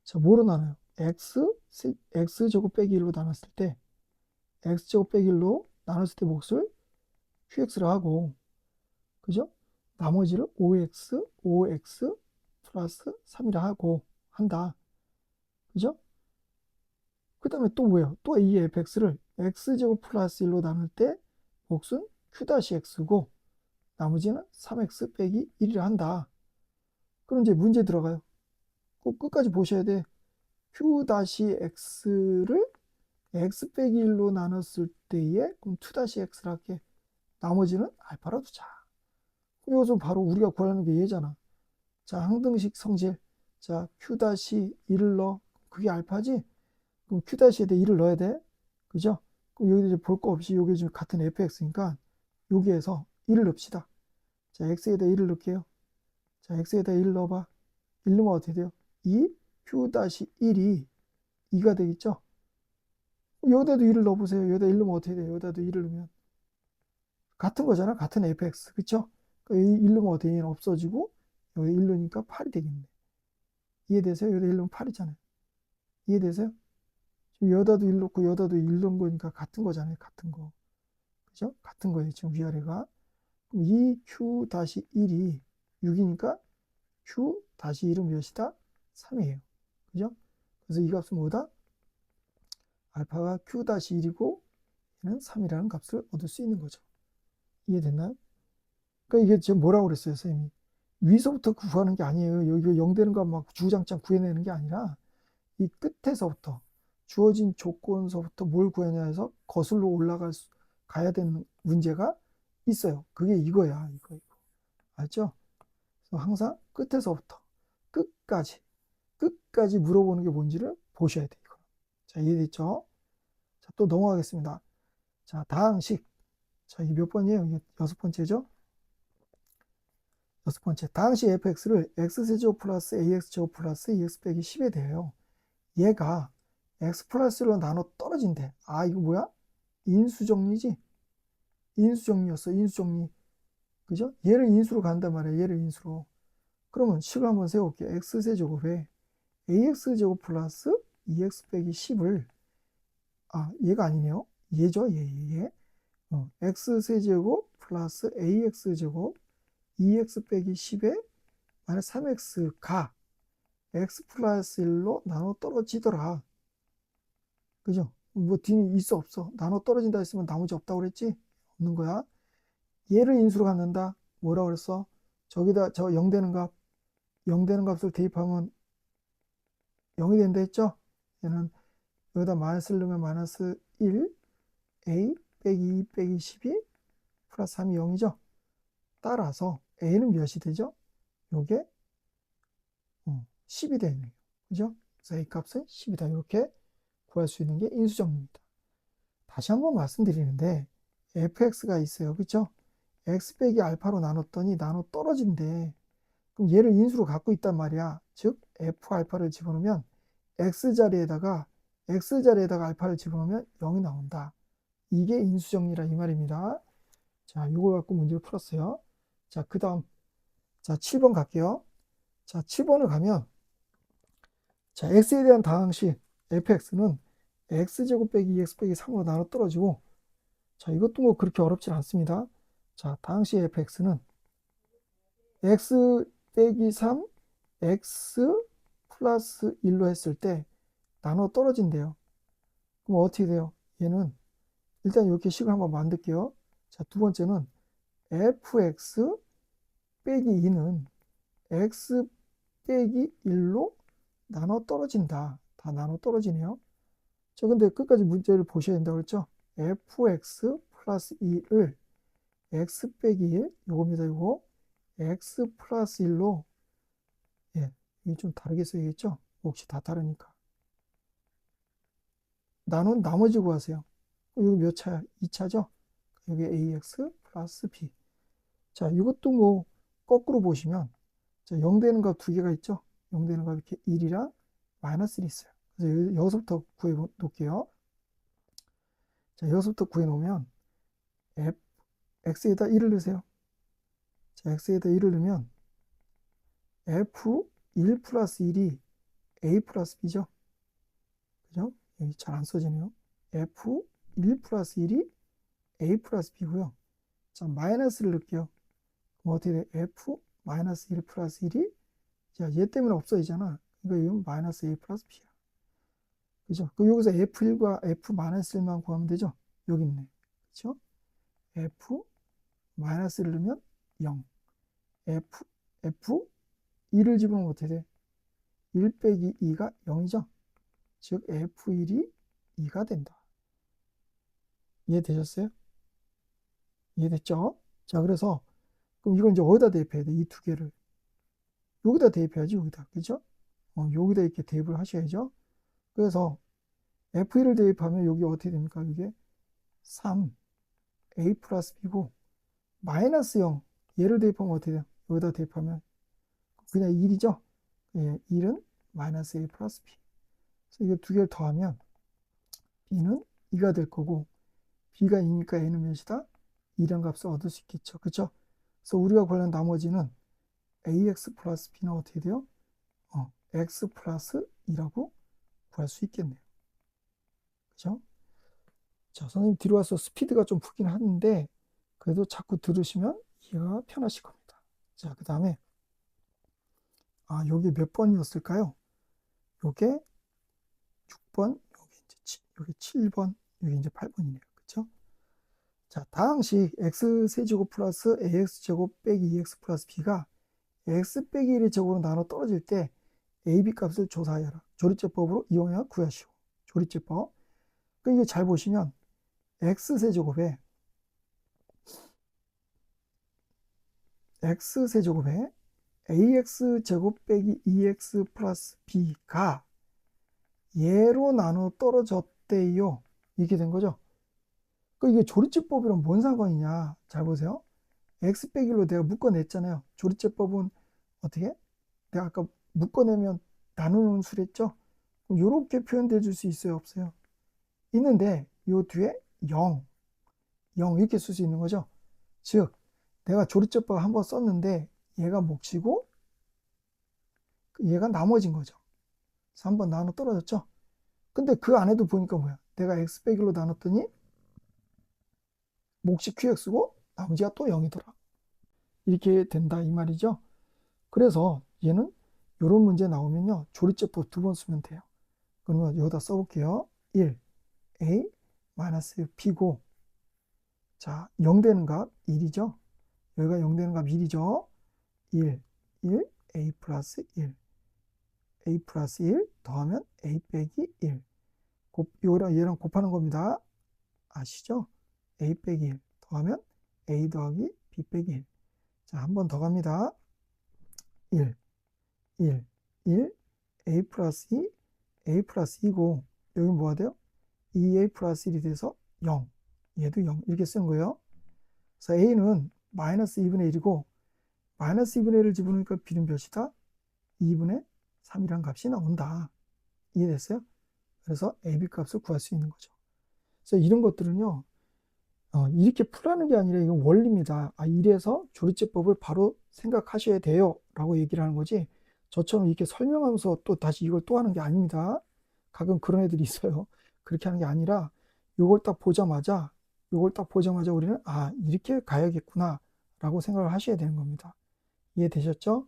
자, 뭐로 나눠요? x제곱 빼기 1로 나눴을 때 x제곱 빼기 1로 나눴을 때 몫을 qx로 하고 그죠? 나머지를 5x 플러스 3이라 하고 한다. 그죠? 그 다음에 또 뭐예요? 또 이 fx를 x제곱 플러스 1로 나눌 때 몫은 q-x고 나머지는 3x 빼기 1이라 한다. 그럼 이제 문제 들어가요. 꼭 끝까지 보셔야 돼. q-x를 x 빼기 1로 나눴을 때에 그럼 2-x를 할게. 나머지는 알파로 두자. 이것은 바로 우리가 구하는 게 얘잖아. 자, 항등식 성질. 자, q-1을 넣어. 그게 알파지? 그럼 q-에다 1을 넣어야 돼. 그죠? 그럼 여기 이제 볼 거 없이 여기 지금 같은 fx니까 여기에서 1을 넣읍시다. 자, x에다 1을 넣을게요. 자, x에다 1 넣어봐. 1 넣으면 어떻게 돼요? 2 q-1이 2가 되겠죠? 여기다도 1을 넣어보세요. 여기다 1 넣으면 어떻게 돼요? 여기다도 1을 넣으면 같은 거잖아. 같은 fx. 그쵸? 그러니까 1 넣으면 어떻게 돼요? 없어지고 여기 1로니까 8이 되겠네. 이해되세요? 여기다 1 넣으면 8이잖아요. 이해되세요? 지금 여기다도 1 넣고 여기다도 1 넣은 거니까 같은 거잖아요. 같은 거. 그죠? 같은 거예요. 지금 위아래가. 그럼 이 Q-1이 6이니까 Q-1은 몇이다? 3이에요. 그죠? 그래서 이 값은 뭐다? 알파가 Q-1이고 얘는 3이라는 값을 얻을 수 있는 거죠. 이해됐나요? 그러니까 이게 지금 뭐라고 그랬어요, 선생님이? 위서부터 구하는 게 아니에요. 여기 0 되는 거 막 주구장창 구해내는 게 아니라 이 끝에서부터 주어진 조건서부터 뭘 구하냐 해서 거슬러 가야 되는 문제가 있어요. 그게 이거야, 이거. 알죠? 그래서 항상 끝에서부터 끝까지 물어보는 게 뭔지를 보셔야 돼요. 이거. 자, 이해됐죠? 자, 또 넘어가겠습니다. 자, 다항식. 자, 이게 몇 번이에요? 이게 6번째죠? 6번째. 다항식 fx를 x세제곱 플러스 ax제곱 플러스 2x 빼기 10에 대해요. 얘가 x 플러스로 나눠 떨어진대. 아, 이거 뭐야? 인수정리지? 인수정리였어, 인수정리. 그죠? 얘를 인수로 간단 말이야, 얘를 인수로. 그러면 식을 한번 세워볼게요. x세제곱에 ax제곱 플러스 2x 빼기 10을, 아, 얘가 아니네요. 얘죠, 얘. x세제곱 플러스 ax제곱 2x 빼기 10에 마이너스 3x가 x 플러스 1로 나눠 떨어지더라. 그죠? 뭐 뒤는 있어 없어? 나눠 떨어진다 했으면 나머지 없다고 그랬지? 없는 거야. 얘를 인수로 갖는다. 뭐라고 그랬어? 저기다 저 0 되는 값을 대입하면 0이 된다 했죠? 얘는 여기다 마이너스를 넣으면 마이너스 1 a 빼기 2 빼기 12 플러스 3이 0이죠? 따라서 a는 몇이 되죠? 요게 10이 되는 거예요. 그죠? 그래서 a 값은 10이다. 이렇게 구할 수 있는 게 인수정리입니다. 다시 한번 말씀드리는데 fx가 있어요. 그죠? x 빼기 알파로 나눴더니 나눠 떨어진대. 그럼 얘를 인수로 갖고 있단 말이야. 즉 f 알파를 집어넣으면 x자리에다가 알파를 집어넣으면 0이 나온다. 이게 인수정리라 이 말입니다. 자, 이걸 갖고 문제를 풀었어요. 자, 그 다음 자 7번 갈게요. 자, 7번을 가면 자, x에 대한 다항식 fx는 x제곱 빼기 2x 빼기 3으로 나눠 떨어지고, 자, 이것도 뭐 그렇게 어렵진 않습니다. 자, 다항식 fx는 x 빼기 3 x 플러스 1로 했을 때 나눠 떨어진대요. 그럼 어떻게 돼요? 얘는 일단 이렇게 식을 한번 만들게요. 자, 두 번째는 fx 빼기 2는 x 빼기 1로 나눠 떨어진다. 다 나눠 떨어지네요. 자, 근데 끝까지 문제를 보셔야 된다고 그랬죠? fx 플러스 2를 x 빼기 1, 요겁니다, 요거. x 플러스 1로, 예, 이게 좀 다르게 써야겠죠? 혹시 다 다르니까. 나눈 나머지 구하세요. 여기 몇 차야? 2차죠? 여기 ax 플러스 b. 자, 이것도 뭐, 거꾸로 보시면, 자, 0 되는 값 두 개가 있죠? 0 되는 값 이렇게 1이랑 마이너스 1이 있어요. 그래서 여기서부터 구해 놓을게요. 자, 여기서부터 구해 놓으면, x에다 1을 넣으세요. 자, x에다 1을 넣으면, f1 플러스 1이 a 플러스 b죠? 그죠? 여기 잘 안 써지네요. f1 플러스 1이 a 플러스 b고요. 자, 마이너스를 넣을게요. 그럼 어떻게 돼? f 마이너스 1 플러스 1이, 자, 얘 때문에 없어지잖아. 그러니까 이건 마이너스 a 플러스 b야. 그죠? 그 여기서 f1과 f 마이너스 1만 구하면 되죠? 여기 있네. 그죠? f 마이너스를 넣으면 0. f 2를 집으면 어떻게 돼? 1 빼기 2가 0이죠? 즉 f1이 2가 된다. 이해되셨어요? 이해됐죠? 자, 그래서 그럼 이걸 이제 어디다 대입해야 돼? 이 두 개를 여기다 대입해야지. 여기다. 그죠? 여기다 이렇게 대입을 하셔야죠. 그래서 f1을 대입하면 여기 어떻게 됩니까? 이게 3 a 플러스 b고 마이너스 0 얘를 대입하면 어떻게 돼요? 여기다 대입하면 그냥 1이죠? 예, 1은 마이너스 a 플러스 b. 그래서 이거 두 개를 더하면 b는 2가 될 거고 b가 2니까 a는 몇이다? 2란 값을 얻을 수 있겠죠. 그렇죠? 그래서 우리가 구하는 나머지는 ax 플러스 b는 어떻게 돼요? x 플러스 2라고 구할 수 있겠네요. 그죠? 자, 선생님 뒤로 와서 스피드가 좀 풀긴 하는데 그래도 자꾸 들으시면 이해가 편하실 겁니다. 자, 그 다음에 여기 몇 번이었을까요? 요게 6번, 여기 7번, 여기 이제 8번이네요. 그쵸? 자, 다항식 x세제곱 플러스 ax제곱 빼기 2x 플러스 b가 x 빼기 1의 제곱으로 나눠 떨어질 때 ab 값을 조사하여라. 조리제법으로 이용하여 구하시오. 조리제법. 그러니까 이게 잘 보시면 x세제곱에 ax제곱 빼기 2x 플러스 b가 얘로 나눠 떨어졌대요. 이렇게 된 거죠. 그 이게 조리제법이랑 뭔 상관이냐? 잘 보세요. x 빼기 1로 내가 묶어냈잖아요. 조리제법은 어떻게? 내가 아까 묶어내면 나누는 수랬죠? 이렇게 표현돼 줄 수 있어요? 없어요? 있는데 요 뒤에 0 이렇게 쓸 수 있는 거죠. 즉 내가 조리제법 한번 썼는데 얘가 몫이고 얘가 나머진 거죠. 그래서 한번 나눠 떨어졌죠. 근데 그 안에도 보니까 뭐야? 내가 x 빼기 1로 나눴더니 몫이 qx고 나머지가 또 0이더라. 이렇게 된다 이 말이죠. 그래서 얘는 이런 문제 나오면요. 조리제법 2번 쓰면 돼요. 그러면 여기다 써볼게요. 1, a 마이너스 b고 자, 0 되는 값 1이죠. 여기가 0 되는 값 1이죠. 1, a 플러스 1 a 플러스 1 더하면 a 빼기 1 얘랑 곱하는 겁니다. 아시죠? a 빼기 1 더하면 a 더하기 b 빼기 1 자, 한 번 더 갑니다. 1, a 플러스 2 a 플러스 2고 여기 뭐가 돼요? 2a 플러스 1이 돼서 0 얘도 0 이렇게 쓰는 거예요. 그래서 a는 마이너스 2분의 1이고 마이너스 2분의 1을 집어넣으니까 b는 몇이다? 2분의 3이란 값이 나온다. 이해됐어요? 그래서 ab 값을 구할 수 있는 거죠. 그래서 이런 것들은요. 이렇게 풀라는 게 아니라 이건 원리입니다. 이래서 조리제법을 바로 생각하셔야 돼요. 라고 얘기를 하는 거지. 저처럼 이렇게 설명하면서 또 다시 이걸 또 하는 게 아닙니다. 가끔 그런 애들이 있어요. 그렇게 하는 게 아니라 요걸 딱 보자마자 우리는 이렇게 가야겠구나 라고 생각을 하셔야 되는 겁니다. 이해되셨죠?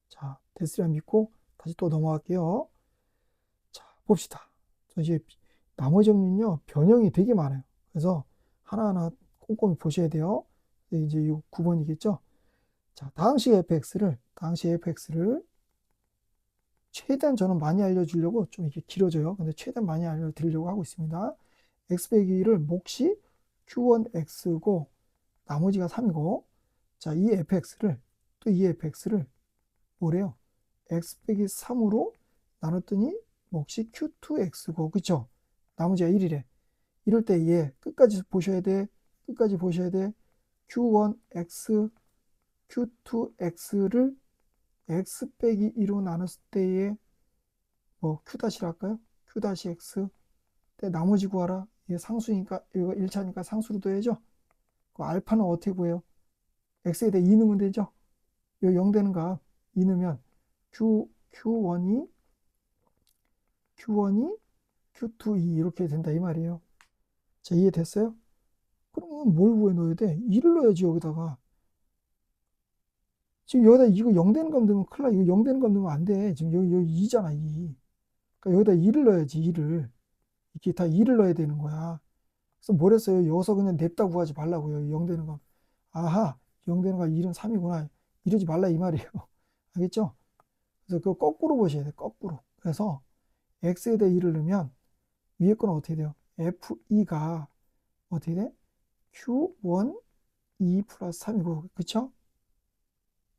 자, 됐으리라 믿고 다시 또 넘어갈게요. 자, 봅시다. 이제 나머지 정리는요, 변형이 되게 많아요. 그래서 하나하나 꼼꼼히 보셔야 돼요. 이제 이 9번이겠죠? 자, 당시 fx를 최대한 저는 많이 알려주려고 좀 이렇게 길어져요. 근데 최대한 많이 알려드리려고 하고 있습니다. x 빼기 1을 몫이 q1x고 나머지가 3이고 자, 이 fx를 뭐래요? x 빼기 3으로 나눴더니 몫이 q2x고 그쵸? 나머지가 1이래. 이럴 때 얘 끝까지 보셔야 돼. q1x, q2x를 x 빼기 2로 나눴을 때의 q-를 할까요? q-x 때 나머지 구하라. 얘 상수니까 이거 1차니까 상수로 둬야죠. 그 알파는 어떻게 구해요? x에 대해 2 넣으면 되죠. 요 0 되는 값 2 넣으면 q1이 q2, 2 이렇게 된다 이 말이에요. 자, 이해됐어요? 그러면 뭘 구해 넣어야 돼? 2를 넣어야지 여기다가. 지금 여기다 이거 0 되는 값 넣으면 큰일 나. 이거 0 되는 값 넣으면 안 돼. 지금 여기 2잖아, 2. 그러니까 여기다 2를 넣어야지, 2를. 이렇게 다 2를 넣어야 되는 거야. 그래서 뭘 했어요? 여기서 그냥 냅다 구하지 말라고요. 0 되는 값. 아하, 0 되는 값 1은 3이구나. 이러지 말라 이 말이에요. 알겠죠? 그래서 그거 거꾸로 보셔야 돼, 거꾸로. 그래서 x에 대해 2를 넣으면 위에 거는 어떻게 돼요? f2가 어떻게 돼? q1, 2 플러스 3이고, 그쵸?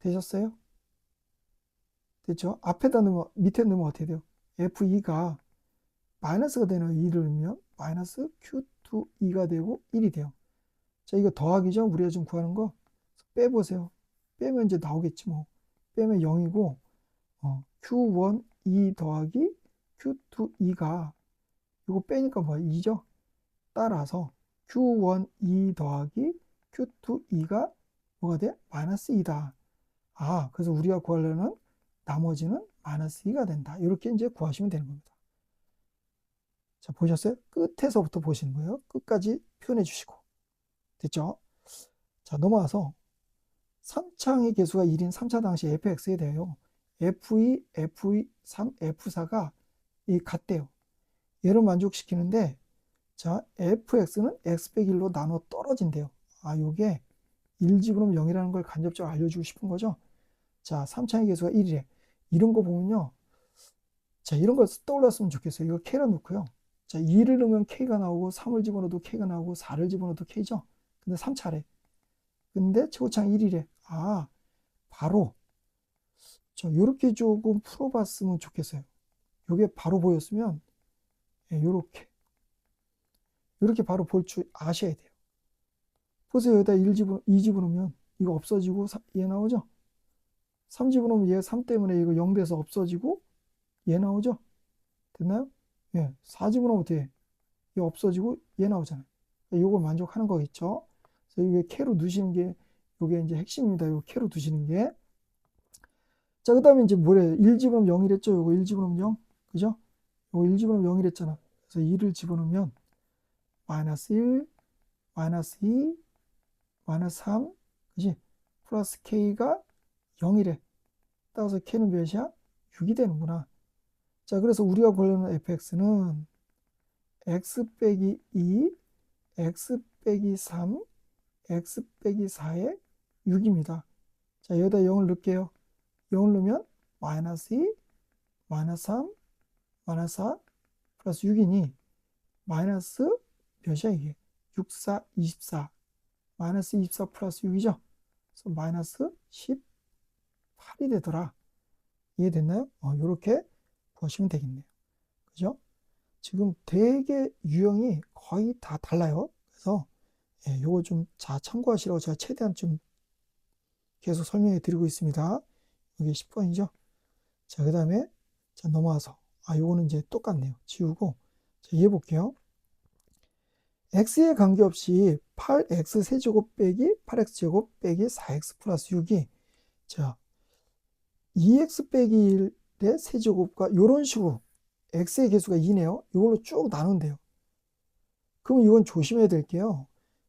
되셨어요? 됐죠? 앞에다 넣으면, 밑에 넣으면 어떻게 돼요? f2가 마이너스가 되는 2를 넣으면 마이너스 q2, 2가 되고 1이 돼요. 자, 이거 더하기죠? 우리가 지금 구하는 거. 빼보세요. 빼면 이제 나오겠지 뭐. 빼면 0이고, q1, 2 더하기 q2, 2가 이거 빼니까 뭐야? 2죠? 따라서 q1, 2 더하기 q2, 2가 뭐가 돼? 마이너스 2다. 그래서 우리가 구하려는 나머지는 마이너스 2가 된다. 이렇게 이제 구하시면 되는 겁니다. 자, 보셨어요? 끝에서부터 보시는 거예요. 끝까지 표현해 주시고. 됐죠? 자, 넘어와서 3차항의 개수가 1인 3차 당시 fx에 대하여 f2, f2, 3, f4가 이 같대요. 얘를 만족시키는데, 자, fx는 x 빼기 1로 나눠 떨어진대요. 요게 1 집어넣으면 0이라는 걸 간접적으로 알려주고 싶은 거죠. 자, 3차항의 개수가 1이래. 이런 거 보면요. 자, 이런 걸 떠올렸으면 좋겠어요. 이거 k라 놓고요. 자, 2를 넣으면 k가 나오고, 3을 집어넣어도 k가 나오고, 4를 집어넣어도 k죠. 근데 3차례. 근데 최고차항 1이래. 바로, 요렇게 조금 풀어봤으면 좋겠어요. 요게 바로 보였으면, 요렇게. 요렇게 바로 볼 줄 아셔야 돼요. 보세요. 여기다 2 집어넣으면 이거 없어지고 얘 나오죠? 3 집어넣으면 얘 3 때문에 이거 0 돼서 없어지고 얘 나오죠? 됐나요? 4 집어넣으면 어떻게 해? 얘 없어지고 얘 나오잖아요. 요걸 만족하는 거겠죠? 그래서 이게 K로 두시는 게 요게 이제 핵심입니다. 요 K로 두시는 게. 자, 그 다음에 이제 뭐래? 1 집어넣으면 0이랬죠? 요거 1 집어넣으면 0. 그죠? 요거 1 집어넣으면 0이랬잖아. 그래서 2를 집어넣으면 마이너스 1, 마이너스 2, 마이너스 3, 그지? 플러스 K가 0이래. 따라서 K는 몇이야? 6이 되는구나. 자, 그래서 우리가 구하려는 fx는 x 빼기 2, x 빼기 3, x 빼기 4의 6입니다. 자, 여기다 0을 넣을게요. 0을 넣으면 마이너스 2, 마이너스 3, 마이너스 4, 플러스 6이니 마이너스 몇이야 이게? 6, 4, 24. 마이너스 24 플러스 6이죠? 그래서 마이너스 18이 되더라. 이해됐나요? 요렇게 구하시면 되겠네요. 그죠? 지금 되게 유형이 거의 다 달라요. 그래서 요거 좀 참고하시라고 제가 최대한 좀 계속 설명해 드리고 있습니다. 이게 10번이죠. 자, 그 다음에 자, 넘어와서 요거는 이제 똑같네요. 지우고 자, 이해 볼게요. x에 관계없이 8x 세제곱 빼기 8x제곱 빼기 4x 플러스 6이 자 2x 빼기 1의 세제곱과 이런 식으로 x의 개수가 2네요. 이걸로 쭉 나눈대요. 그럼 이건 조심해야 될게요.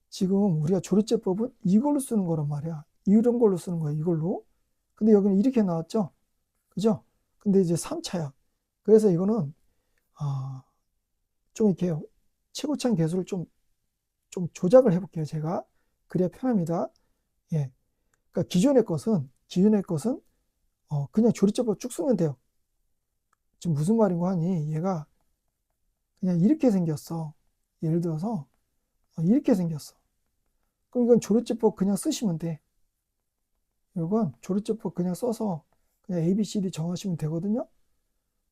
지금 우리가 조리제법은 이걸로 쓰는 거란 말이야. 이런 걸로 쓰는 거야, 이걸로. 근데 여기는 이렇게 나왔죠? 그죠? 근데 이제 3차야. 그래서 이거는, 좀 이렇게 최고차항 개수를 좀 조작을 해볼게요, 제가. 그래야 편합니다. 예. 그러니까 기존의 것은, 그냥 조리제법 쭉 쓰면 돼요. 지금 무슨 말인고 하니, 얘가 그냥 이렇게 생겼어. 예를 들어서, 이렇게 생겼어. 그럼 이건 조리제법 그냥 쓰시면 돼. 이건 조리제법 그냥 써서 그냥 A, B, C, D 정하시면 되거든요.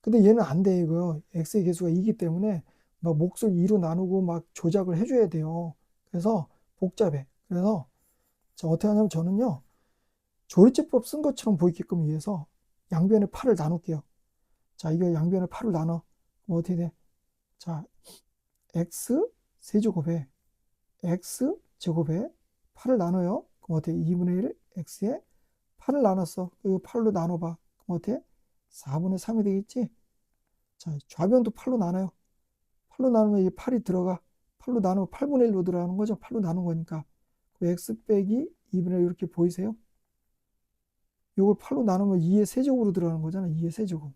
근데 얘는 안 돼. 이거 x의 개수가 2이기 때문에 막 몫을 2로 나누고 막 조작을 해줘야 돼요. 그래서 복잡해. 그래서 자, 어떻게 하냐면 저는요. 조리제법 쓴 것처럼 보이게끔 위해서 양변에 8을 나눌게요. 자, 이거 양변에 8을 나눠. 그럼 어떻게 돼? 자, x 세제곱에 x 제곱에 8을 나눠요. 그럼 어떻게 2분의 1 x에 8을 나눴어. 이거 8로 나눠봐. 그럼 어떻게 4분의 3이 되겠지? 자, 좌변도 8로 나눠요. 8로 나누면 이게 8이 들어가. 8로 나누면 8분의 1로 들어가는 거죠. 8로 나눈 거니까. 그 x 빼기 2분의 1 이렇게 보이세요? 이걸 8로 나누면 2의 세제곱으로 들어가는 거잖아. 2의 세제곱.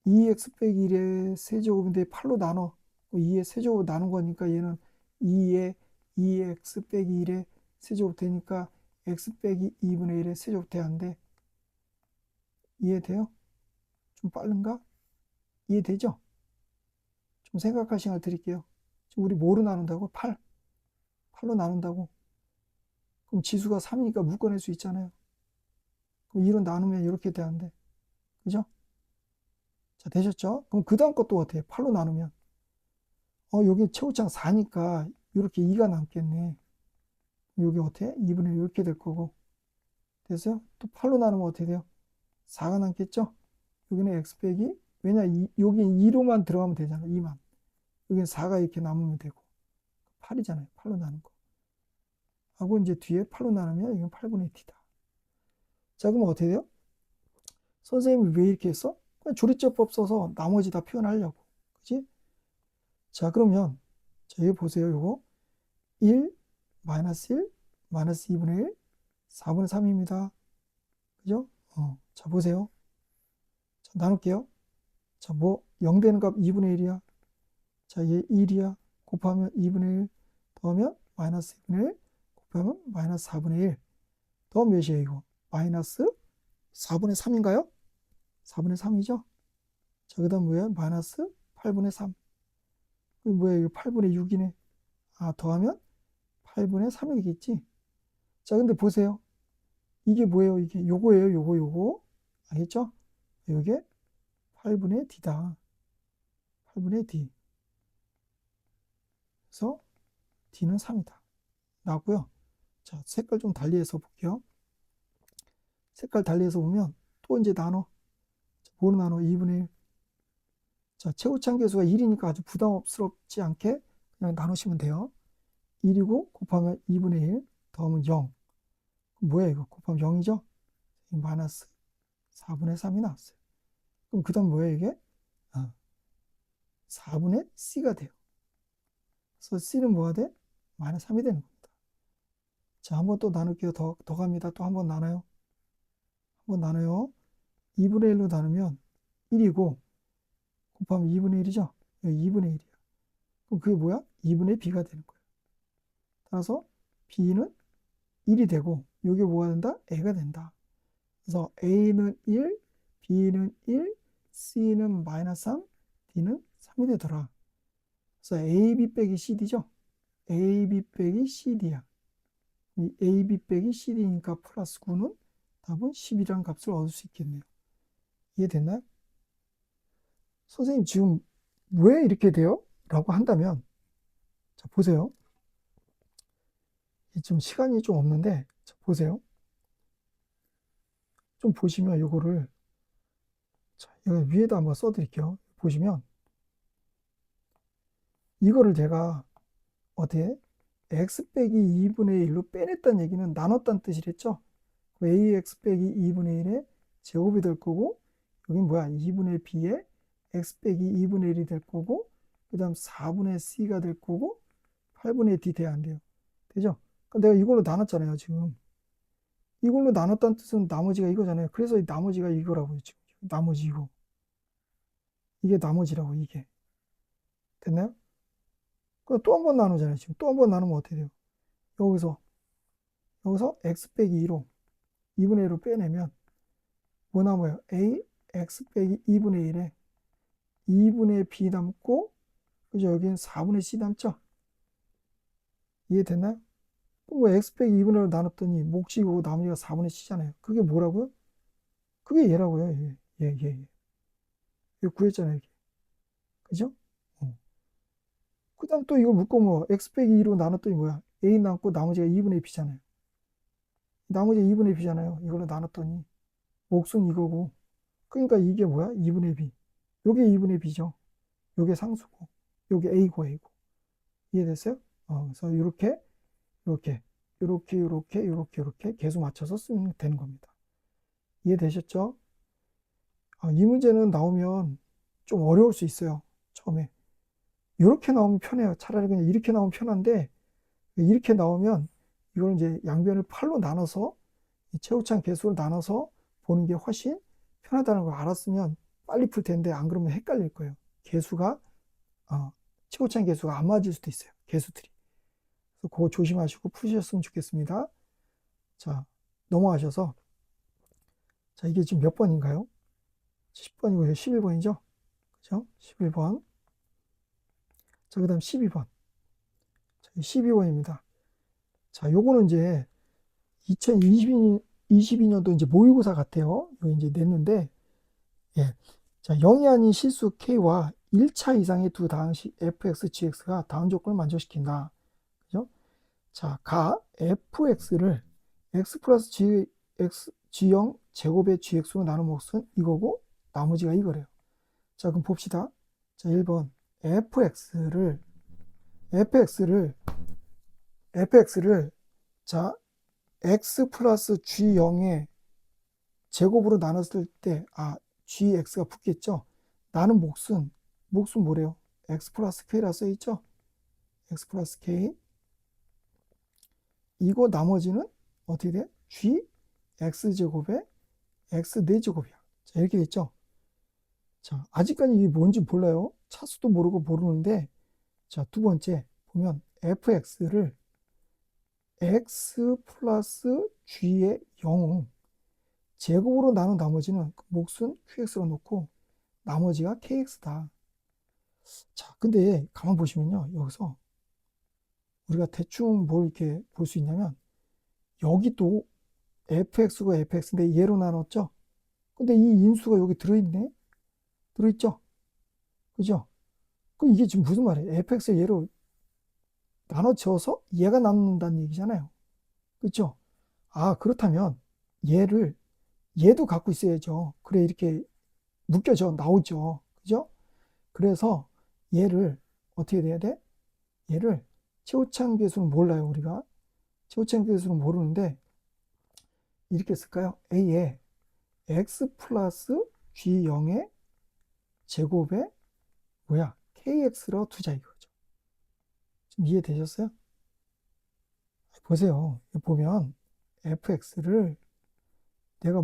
2x 빼기 1의 세제곱인데 8로 나눠. 2의 세제곱으로 나눈 거니까 얘는 2x 빼기 1의 세제곱 되니까 x 빼기 2분의 1의 세제곱 돼야 안 돼. 이해돼요? 좀 빠른가? 이해되죠? 좀 생각할 시간을 드릴게요. 지금 우리 뭐로 나눈다고? 8. 8로 나눈다고. 그럼 지수가 3이니까 묶어낼 수 있잖아요. 그럼 2로 나누면 이렇게 되는데. 그죠? 자, 되셨죠? 그럼 그 다음 것도 어때요? 8로 나누면. 여기 최고차항 4니까 이렇게 2가 남겠네. 여기 어떻게? 2분의 1 이렇게 될 거고. 됐어요? 또 8로 나누면 어떻게 돼요? 4가 남겠죠? 여기는 x 빼기. 왜냐, 여기 2로만 들어가면 되잖아. 2만. 여기는 4가 이렇게 남으면 되고. 8이잖아요. 8로 나눈 거. 하고 이제 뒤에 8로 나누면 이건 8분의 t다. 자, 그럼 어떻게 돼요? 선생님이 왜 이렇게 했어? 그냥 조리제법 써서 나머지 다 표현하려고. 그지? 자, 그러면, 자, 여기 보세요. 요거. 1, 마이너스 1, 마이너스 2분의 1, 4분의 3입니다. 그죠? 자, 보세요. 자, 나눌게요. 자, 뭐, 0 되는 값 2분의 1이야. 자, 얘 1이야. 곱하면 2분의 1. 더하면 마이너스 2분의 1. 곱하면 마이너스 4분의 1. 더하면 몇이에요, 이거? 마이너스 4분의 3인가요? 4분의 3이죠? 자, 그 다음 뭐예요? 마이너스 8분의 3. 이거 뭐야? 이거 8분의 6이네. 아, 더하면 8분의 3이 되겠지? 자, 근데 보세요. 이게 뭐예요? 이게 요거예요. 요거. 알겠죠? 요게 8분의 d다. 8분의 d. 그래서 d는 3이다. 나왔고요. 자, 색깔 좀 달리해서 볼게요. 색깔 달리해서 보면 또 이제 나눠. 뭐로 나눠? 2분의 1. 자, 최고차항 계수가 1이니까 아주 부담스럽지 않게 그냥 나누시면 돼요. 1이고 곱하면 2분의 1 더하면 0. 뭐야 이거? 곱하면 0이죠? 마이너스 4분의 3이 나왔어요. 그럼 그 다음 뭐야 이게? 4분의 c가 돼요. 그래서 c는 뭐가 돼? 마이너스 3이 되는 겁니다. 자, 한번 또 나눌게요. 더 갑니다. 또 한번 나눠요. 한번 나눠요. 2분의 1로 나누면 1이고 곱하면 2분의 1이죠? 여기 2분의 1이야. 그럼 그게 뭐야? 2분의 b가 되는 거예요. 따라서 b는 1이 되고 이게 뭐가 된다? a가 된다. 그래서 a는 1, b는 1, c는 마이너스 3, d는 3이 되더라. 그래서 ab 빼기 cd죠? ab 빼기 cd야. 이 ab 빼기 cd니까 플러스 9는 답은 10이라는 값을 얻을 수 있겠네요. 이해됐나요? 선생님 지금 왜 이렇게 돼요? 라고 한다면 자 보세요. 지금 시간이 좀 없는데 자, 보세요. 좀 보시면 요거를 자, 여기 위에다 한번 써드릴게요. 보시면 이거를 제가 어떻게 x 빼기 2분의 1로 빼냈다는 얘기는 나눴다는 뜻이랬죠? ax 빼기 2분의 1의 제곱이 될 거고 여긴 뭐야? 2분의 b에 x 빼기 2분의 1이 될 거고 그 다음 4분의 c가 될 거고 8분의 d 돼야 안 돼요. 되죠? 그러니까 내가 이걸로 나눴잖아요, 지금. 이걸로 나눴다는 뜻은 나머지가 이거잖아요. 그래서 이 나머지가 이거라고요, 지금. 나머지 이거. 이게 나머지라고, 이게. 됐나요? 그럼 또 한 번 나누잖아요, 지금. 또 한 번 나누면 어떻게 돼요? 여기서 x 빼기 2로 2분의 1로 빼내면 뭐 남아요? a x 빼기 2분의 1에 2분의 b 남고 그죠? 여기는 4분의 c 남죠? 이해됐나요? 그럼 뭐 x 빼기 2분의 1로 나눴더니 몫이고 나머지가 4분의 c잖아요. 그게 뭐라고요? 그게 얘라고요. 얘. 이거 구했잖아요. 이게. 그죠? 그 다음 또 이걸 묶고 뭐 x 빼기 2로 나눴더니 뭐야? a 남고 나머지가 2분의 b잖아요. 나머지 2분의 b잖아요. 이걸로 나눴더니 몫은 이거고 그러니까 이게 뭐야? 2분의 b. 요게 2분의 b죠. 요게 상수고 요게 a고 a고 이해됐어요? 그래서 이렇게 계속 맞춰서 쓰면 되는 겁니다. 이해되셨죠? 이 문제는 나오면 좀 어려울 수 있어요. 처음에 이렇게 나오면 편해요. 차라리 그냥 이렇게 나오면 편한데 이렇게 나오면 이걸 이제 양변을 8로 나눠서 이 최후창 개수를 나눠서 보는 게 훨씬 편하다는 걸 알았으면 빨리 풀 텐데 안 그러면 헷갈릴 거예요. 개수가 최후창 개수가 안 맞을 수도 있어요. 개수들이. 그래서 그거 조심하시고 푸셨으면 좋겠습니다. 자, 넘어가셔서 자, 이게 지금 몇 번인가요? 10번이고요. 11번이죠? 그죠? 11번. 자, 그 다음 12번. 자, 12번입니다. 자, 요거는 이제 2022년도 이제 모의고사 같아요. 이거 이제 냈는데, 예. 자, 0이 아닌 실수 K와 1차 이상의 두 다항식 fx, gx가 다음 조건을 만족시킨다. 그죠? 자, 가 fx를 x 플러스 g0 제곱의 gx로 나눈 몫은 이거고, 나머지가 이거래요. 자, 그럼 봅시다. 자, 1번. fx를 자, x 플러스 g0의 제곱으로 나눴을 때, gx가 붙겠죠? 나는 몫은 뭐래요? x 플러스 k라 써있죠? x 플러스 k. 이거 나머지는 어떻게 돼? g x제곱에 x 4제곱이야. 자, 이렇게 됐죠? 자, 아직까지 이게 뭔지 몰라요. 차수도 모르는데, 자, 두 번째 보면 fx를 x 플러스 g의 0 제곱으로 나눈 나머지는 그 몫은 qx로 놓고 나머지가 kx다. 자, 근데 가만 보시면요. 여기서 우리가 대충 뭘 이렇게 볼 수 있냐면 여기 또 fx가 fx인데 얘로 나눴죠? 근데 이 인수가 여기 들어있네? 들어있죠? 그죠? 그럼 이게 지금 무슨 말이에요? fx를 얘로 나눠져서 얘가 남는다는 얘기잖아요. 그죠? 그렇다면 얘도 갖고 있어야죠. 그래, 이렇게 묶여져 나오죠. 그죠? 그래서 얘를 어떻게 돼야 돼? 얘를 최우창 배수는 몰라요, 우리가. 최우창 배수는 모르는데 이렇게 쓸까요? a에 x 플러스 g0의 제곱에 kx로 두자 이거죠. 좀 이해되셨어요? 보세요. 보면 fx를 내가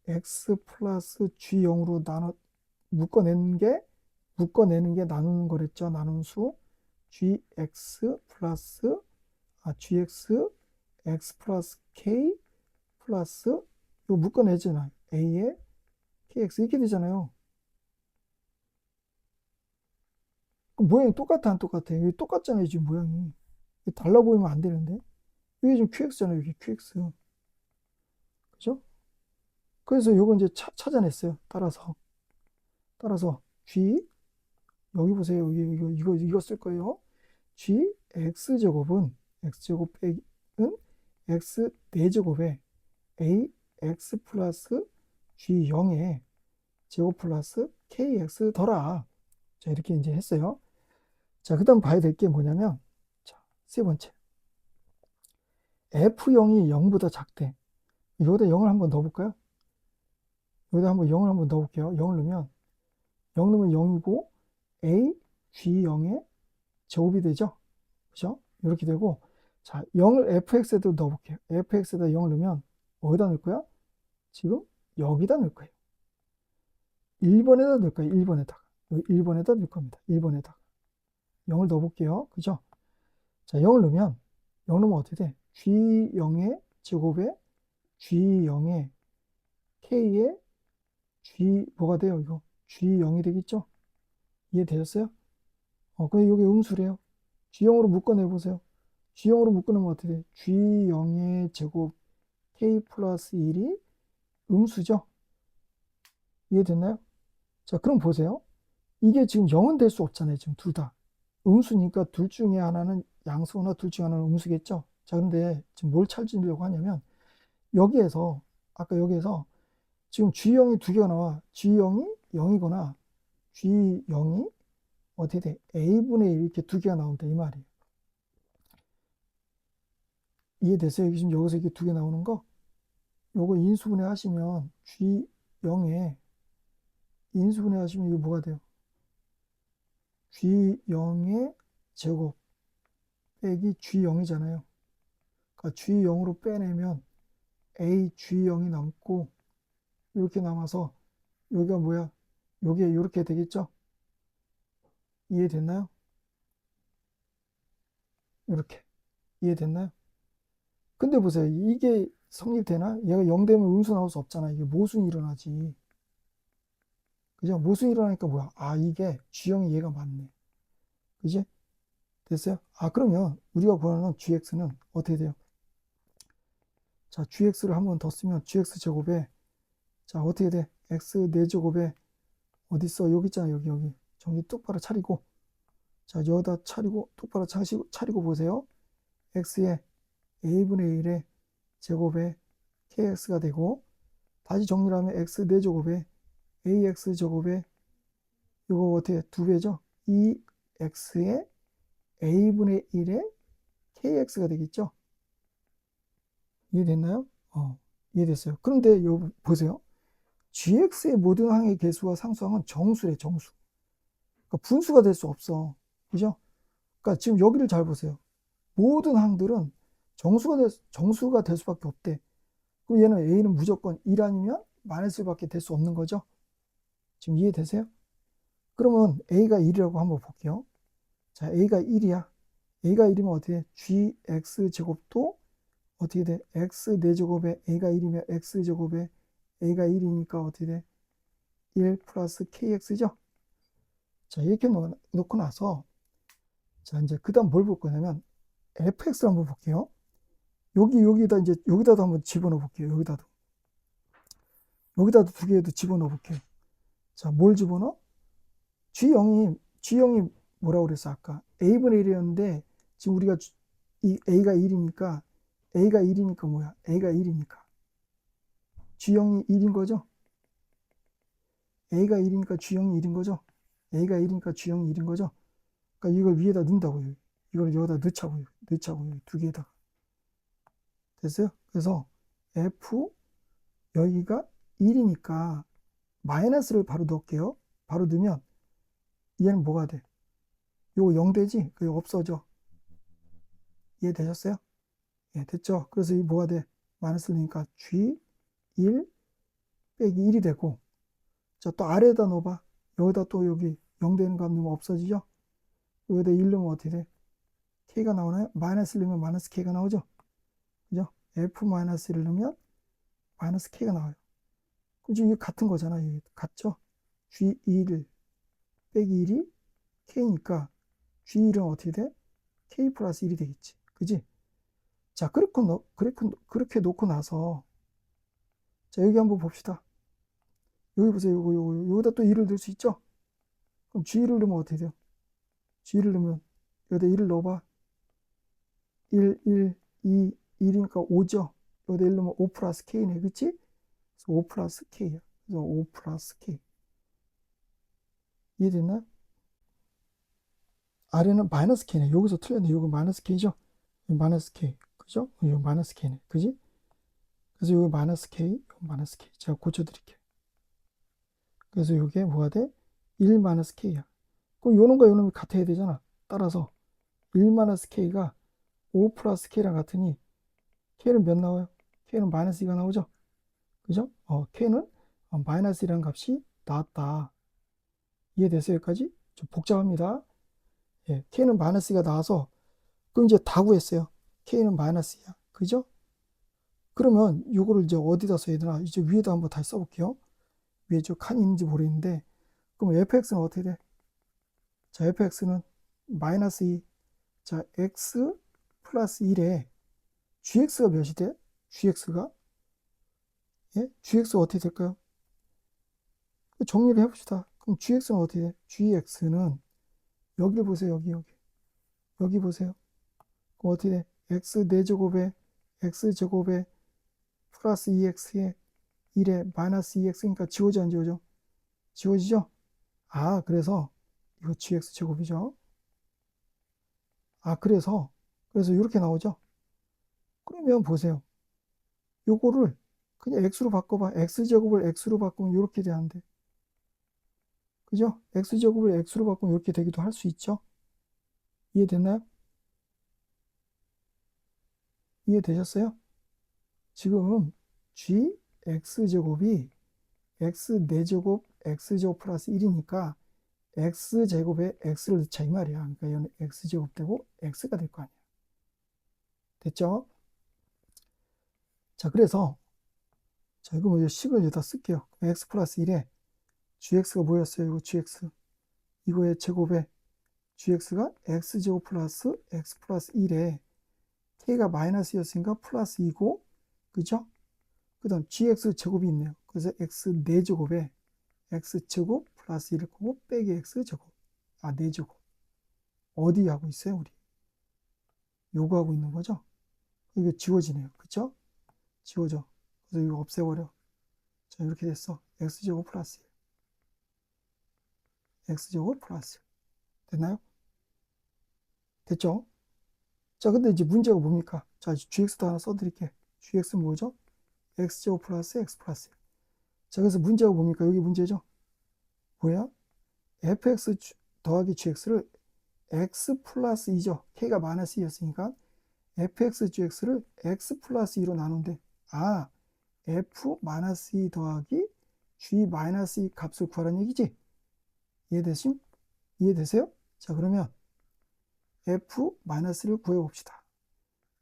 x 플러스 g0으로 묶어내는 게 나누는 거랬죠. 나눈 수 gx 플러스 gx x 플러스 k 플러스 이거 묶어내잖아요. a에 kx 이렇게 되잖아요. 모양이 똑같아 안 똑같아? 이게 똑같잖아요. 지금 모양이 달라 보이면 안 되는데 이게 지금 qx잖아요. 이게 qx 그죠? 그래서 이거 이제 찾아냈어요. 따라서 g 여기 보세요. 이거 쓸 거예요. g x제곱은 x제곱 빼기는 x 4제곱에 a x 플러스 g 0에 제곱 플러스 kx 더라. 자, 이렇게 이제 했어요. 자, 그 다음 봐야 될 게 뭐냐면, 자, 세 번째. f0이 0보다 작대. 여기다 0을 한번 넣어볼까요? 여기다 한번 0을 한번 넣어볼게요. 0을 넣으면 0이고, a, g0의 제곱이 되죠? 그죠? 이렇게 되고, 자, 0을 fx에도 넣어볼게요. fx에다 0을 넣으면 어디다 넣을 거야? 지금 여기다 넣을 거예요. 1번에다 넣을 거예요. 1번에다가. 1번에다 넣을 겁니다. 1번에다가. 0을 넣어볼게요. 그죠? 자, 0을 넣으면, 0 넣으면 어떻게 돼? G0의 제곱에 G0의 K의 뭐가 돼요? 이거. G0이 되겠죠? 이해되셨어요? 근데 이게 음수래요. G0으로 묶어내보세요. G0으로 묶어내면 어떻게 돼? G0의 제곱 K 플러스 1이 음수죠? 이해됐나요? 자, 그럼 보세요. 이게 지금 0은 될 수 없잖아요. 지금 둘 다. 음수니까 둘 중에 하나는 양수나 둘 중에 하나는 음수겠죠. 자, 근데 지금 뭘 찾으려고 하냐면 여기에서 아까 여기에서 지금 G0이 두 개가 나와. G0이 0이거나 G0이 어떻게 돼? A분의 1 이렇게 두 개가 나온다 이 말이에요. 이해됐어요? 지금 여기서 이렇게 두 개 나오는 거? 요거 인수분해 하시면 G0에 인수분해 하시면 이거 뭐가 돼요? G0의 제곱 빼기 G0이잖아요. 그러니까 G0으로 빼내면 A G0이 남고 이렇게 남아서 여기가 뭐야? 요게 이렇게 되겠죠? 이해됐나요? 이렇게 이해됐나요? 근데 보세요. 이게 성립되나? 얘가 0 되면 음수 나올 수 없잖아. 이게 모순이 일어나지. 그죠? 모순이 일어나니까 뭐야? 이게 G형이 얘가 맞네. 그지? 됐어요? 그러면 우리가 구하는 GX는 어떻게 돼요? 자, GX를 한 번 더 쓰면 GX 제곱에 자, 어떻게 돼? X 4제곱에 어딨어? 여기 있잖아. 여기. 정신 똑바로 차리고 자, 여기다 차리고 똑바로 차리고 보세요. X에 A분의 1의 제곱에 KX가 되고 다시 정리를 하면 X 4제곱에 AX 제곱에 이거 어떻게 두 배죠? 2X에 A분의 1의 KX가 되겠죠? 이해됐나요? 이해됐어요. 그런데 요 보세요. gx의 모든 항의 개수와 상수항은 정수래, 정수. 그러니까 분수가 될 수 없어. 그죠? 그러니까 지금 여기를 잘 보세요. 모든 항들은 정수가 될 수밖에 없대. 그럼 얘는 a는 무조건 1 아니면 마이너스 1밖에 될 수 없는 거죠. 지금 이해되세요? 그러면 a가 1이라고 한번 볼게요. 자, a가 1이야. a가 1이면 어떻게 돼? gx 제곱도 어떻게 돼? x 4제곱에 a가 1이면 x 제곱에 a가 1이니까 어떻게 돼? 1 플러스 kx죠? 자, 이렇게 놓고 나서 자, 이제 그 다음 뭘 볼 거냐면 fx를 한번 볼게요. 여기다도 한번 집어넣어 볼게요. 여기다도 두 개도 집어넣어 볼게요. 자, 뭘 집어넣어? G0이 뭐라고 그랬어, 아까? A분의 1이었는데, 지금 우리가 이 A가 1이니까 뭐야? A가 1이니까. G0이 1인 거죠? A가 1이니까 G0이 1인 거죠? A가 1이니까 G0이 1인 거죠? 그러니까 이걸 위에다 넣는다고요. 이걸 여기다 넣자고요. 두 개에다가. 됐어요? 그래서 F, 여기가 1이니까 마이너스를 바로 넣을게요. 바로 넣으면 얘는 뭐가 돼? 요거 0 되지? 그게 없어져. 이해되셨어요? 예, 됐죠? 그래서 이 뭐가 돼? 마이너스 넣으니까 G1 빼기 1이 되고, 자, 또 아래에다 넣어봐. 여기다 또 여기 0 되는 값 넣으면 없어지죠? 여기다 1 넣으면 어떻게 돼? K가 나오나요? 마이너스 넣으면 마이너스 K가 나오죠? 그죠? F 마이너스 1을 넣으면 마이너스 K가 나와요. 그죠? 이게 같은 거잖아. 이게 같죠? G1 빼기 1이 K니까 G1은 어떻게 돼? K 플러스 1이 되겠지. 그지? 자, 그렇게 놓고 나서, 자, 여기 한번 봅시다. 여기 보세요. 여기다 또 1을 넣을 수 있죠? 그럼 G1을 넣으면 어떻게 돼요? G를 넣으면, 여기다 1을 넣어봐. 1, 1, 2, 1이니까 5죠? 여기다 1 넣으면 5 플러스 K네. 그치? 그래서 5 플러스 K야. 그래서 5 플러스 K. 이해됐나요? 아래는 마이너스 K네. 여기서 틀렸네. 여기 마이너스 K죠? 여기 마이너스 K. 그죠? 여기 마이너스 K네. 그지? 그래서 여기 마이너스 K, 여기 마이너스 K. 제가 고쳐드릴게요. 그래서 이게 뭐가 돼? 1 마이너스 K야. 그럼 요놈과 요놈이 같아야 되잖아. 따라서 1 마이너스 K가 5 플러스 K랑 같으니 K는 몇 나와요? K는 마이너스 2가 나오죠? 그죠? K는 마이너스 1이라는 값이 나왔다. 이해됐어요? 여기까지? 좀 복잡합니다. 예, K는 마이너스 2가 나와서 그럼 이제 다 구했어요. K는 마이너스 2야. 그죠? 그러면 요거를 이제 어디다 써야 되나? 이제 위에다 한번 다시 써볼게요. 위에 저 칸이 있는지 모르겠는데 그럼 fx는 어떻게 돼? 자, fx는 마이너스 2. 자, x 플러스 1에 gx가 몇이 돼? gx가? 예? gx가 어떻게 될까요? 정리를 해봅시다. 그럼 gx는 어떻게 돼? gx는 여기를 보세요. 여기 보세요. 그럼 어떻게 돼? x 4제곱에 x제곱에 플러스 2x에 1에 마이너스 2x니까 지워져 안 지워져? 지워지죠? 아, 그래서 이거 gx제곱이죠. 아, 그래서 이렇게 나오죠. 그러면 보세요. 요거를 그냥 x로 바꿔봐. x제곱을 x로 바꾸면 이렇게 되는데. 그죠? x제곱을 x로 바꾸면 이렇게 되기도 할 수 있죠. 이해됐나요? 이해되셨어요? 지금 gx제곱이 x 4제곱 x제곱 플러스 1이니까 x제곱에 x를 넣자 이 말이야. 그러니까 이건 x제곱 되고 x가 될 거 아니야. 됐죠? 자, 그래서 자, 이거 뭐 식을 여기다 쓸게요. x 플러스 1에 gx가 뭐였어요? 이거 gx. 이거의 제곱에 gx가 x제곱 플러스 x 플러스 1에 k가 마이너스였으니까 플러스 2고, 그죠? 그 다음 gx 제곱이 있네요. 그래서 x 4제곱에 x제곱 플러스 1을 거고 빼기 x제곱. 아, 4제곱. 어디 하고 있어요, 우리? 요거 하고 있는 거죠? 이거 지워지네요. 그쵸? 지워져. 그래서 이거 없애버려. 자, 이렇게 됐어. x제곱 플러스 1. x제곱 플러스 1. 됐나요? 됐죠? 자, 근데 이제 문제가 뭡니까? 자, gx도 하나 써드릴게. gx 뭐죠? x제곱 플러스 x 플러스 1. 자, 그래서 문제가 뭡니까? 여기 문제죠? 뭐야? fx 더하기 gx를 x 플러스 2죠. k가 마이너스 2였으니까 fx gx를 x 플러스 2로 나눈대. 아, f 마이너스 2 더하기 g 마이너스 2 값을 구하라는 얘기지? 이해되세요? 자, 그러면 f 마이너스를 구해봅시다.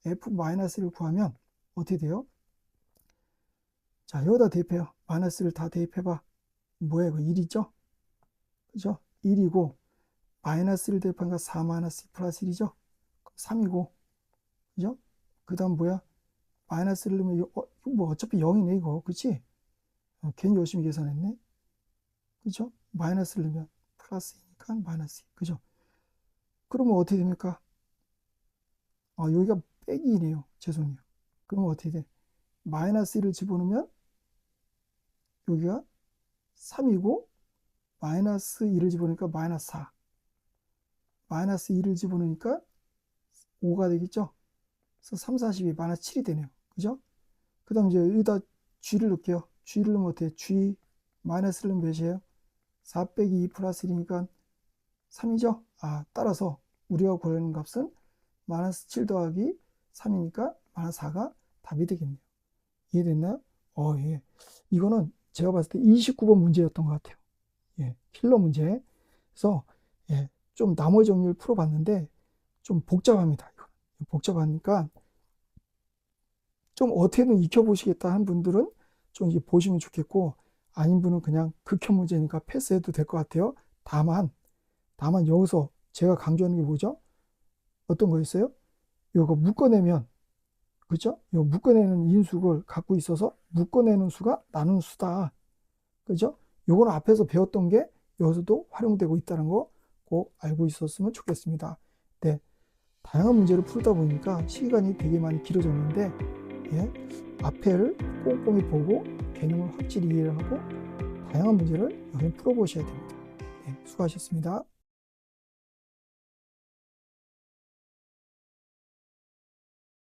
f 마이너스를 구하면 어떻게 돼요? 자, 여기다 대입해요. 마이너스를 다 대입해봐. 뭐야, 이거 1이죠? 그죠? 1이고, 마이너스를 대입하니까 4 마이너스 2 플러스 1이죠? 3이고, 그죠? 그 다음 뭐야? 마이너스를 넣으면, 이거 뭐 어차피 0이네, 이거. 그치? 괜히 열심히 계산했네. 그죠? 마이너스를 넣으면 플러스 2니까 마이너스 2. 그죠? 그러면 어떻게 됩니까? 여기가 빼기 2네요. 죄송해요. 그러면 어떻게 돼? 마이너스 1을 집어넣으면 여기가 3이고, 마이너스 2를 집어넣으니까 마이너스 4. 마이너스 2를 집어넣으니까 5가 되겠죠? 그래서 3, 42, 마이너스 7이 되네요. 그죠? 그 다음 이제 여기다 g를 넣을게요. g를 넣으면 어때요? g 마이너스를 넣으면 몇이에요? 4 빼기 2 플러스 1이니까 3이죠? 따라서 우리가 구하는 값은 마이너스 7 더하기 3이니까 마이너스 4가 답이 되겠네요. 이해됐나요? 예. 이거는 제가 봤을 때 29번 문제였던 것 같아요. 예, 킬러 문제. 그래서 예, 좀 나머지 정리를 풀어봤는데 좀 복잡합니다. 이거. 복잡하니까 좀 어떻게든 익혀보시겠다 한 분들은 좀 이제 보시면 좋겠고, 아닌 분은 그냥 극혐 문제니까 패스해도 될 것 같아요. 다만 여기서 제가 강조하는 게 뭐죠? 어떤 거였어요? 이거 묶어내면, 그죠? 이 묶어내는 인수를 갖고 있어서 묶어내는 수가 나누는 수다. 그죠? 요거는 앞에서 배웠던 게 여기서도 활용되고 있다는 거 꼭 알고 있었으면 좋겠습니다. 네. 다양한 문제를 풀다 보니까 시간이 되게 많이 길어졌는데, 예, 앞에를 꼼꼼히 보고 개념을 확실히 이해를 하고 다양한 문제를 여기 풀어보셔야 됩니다. 네, 수고하셨습니다.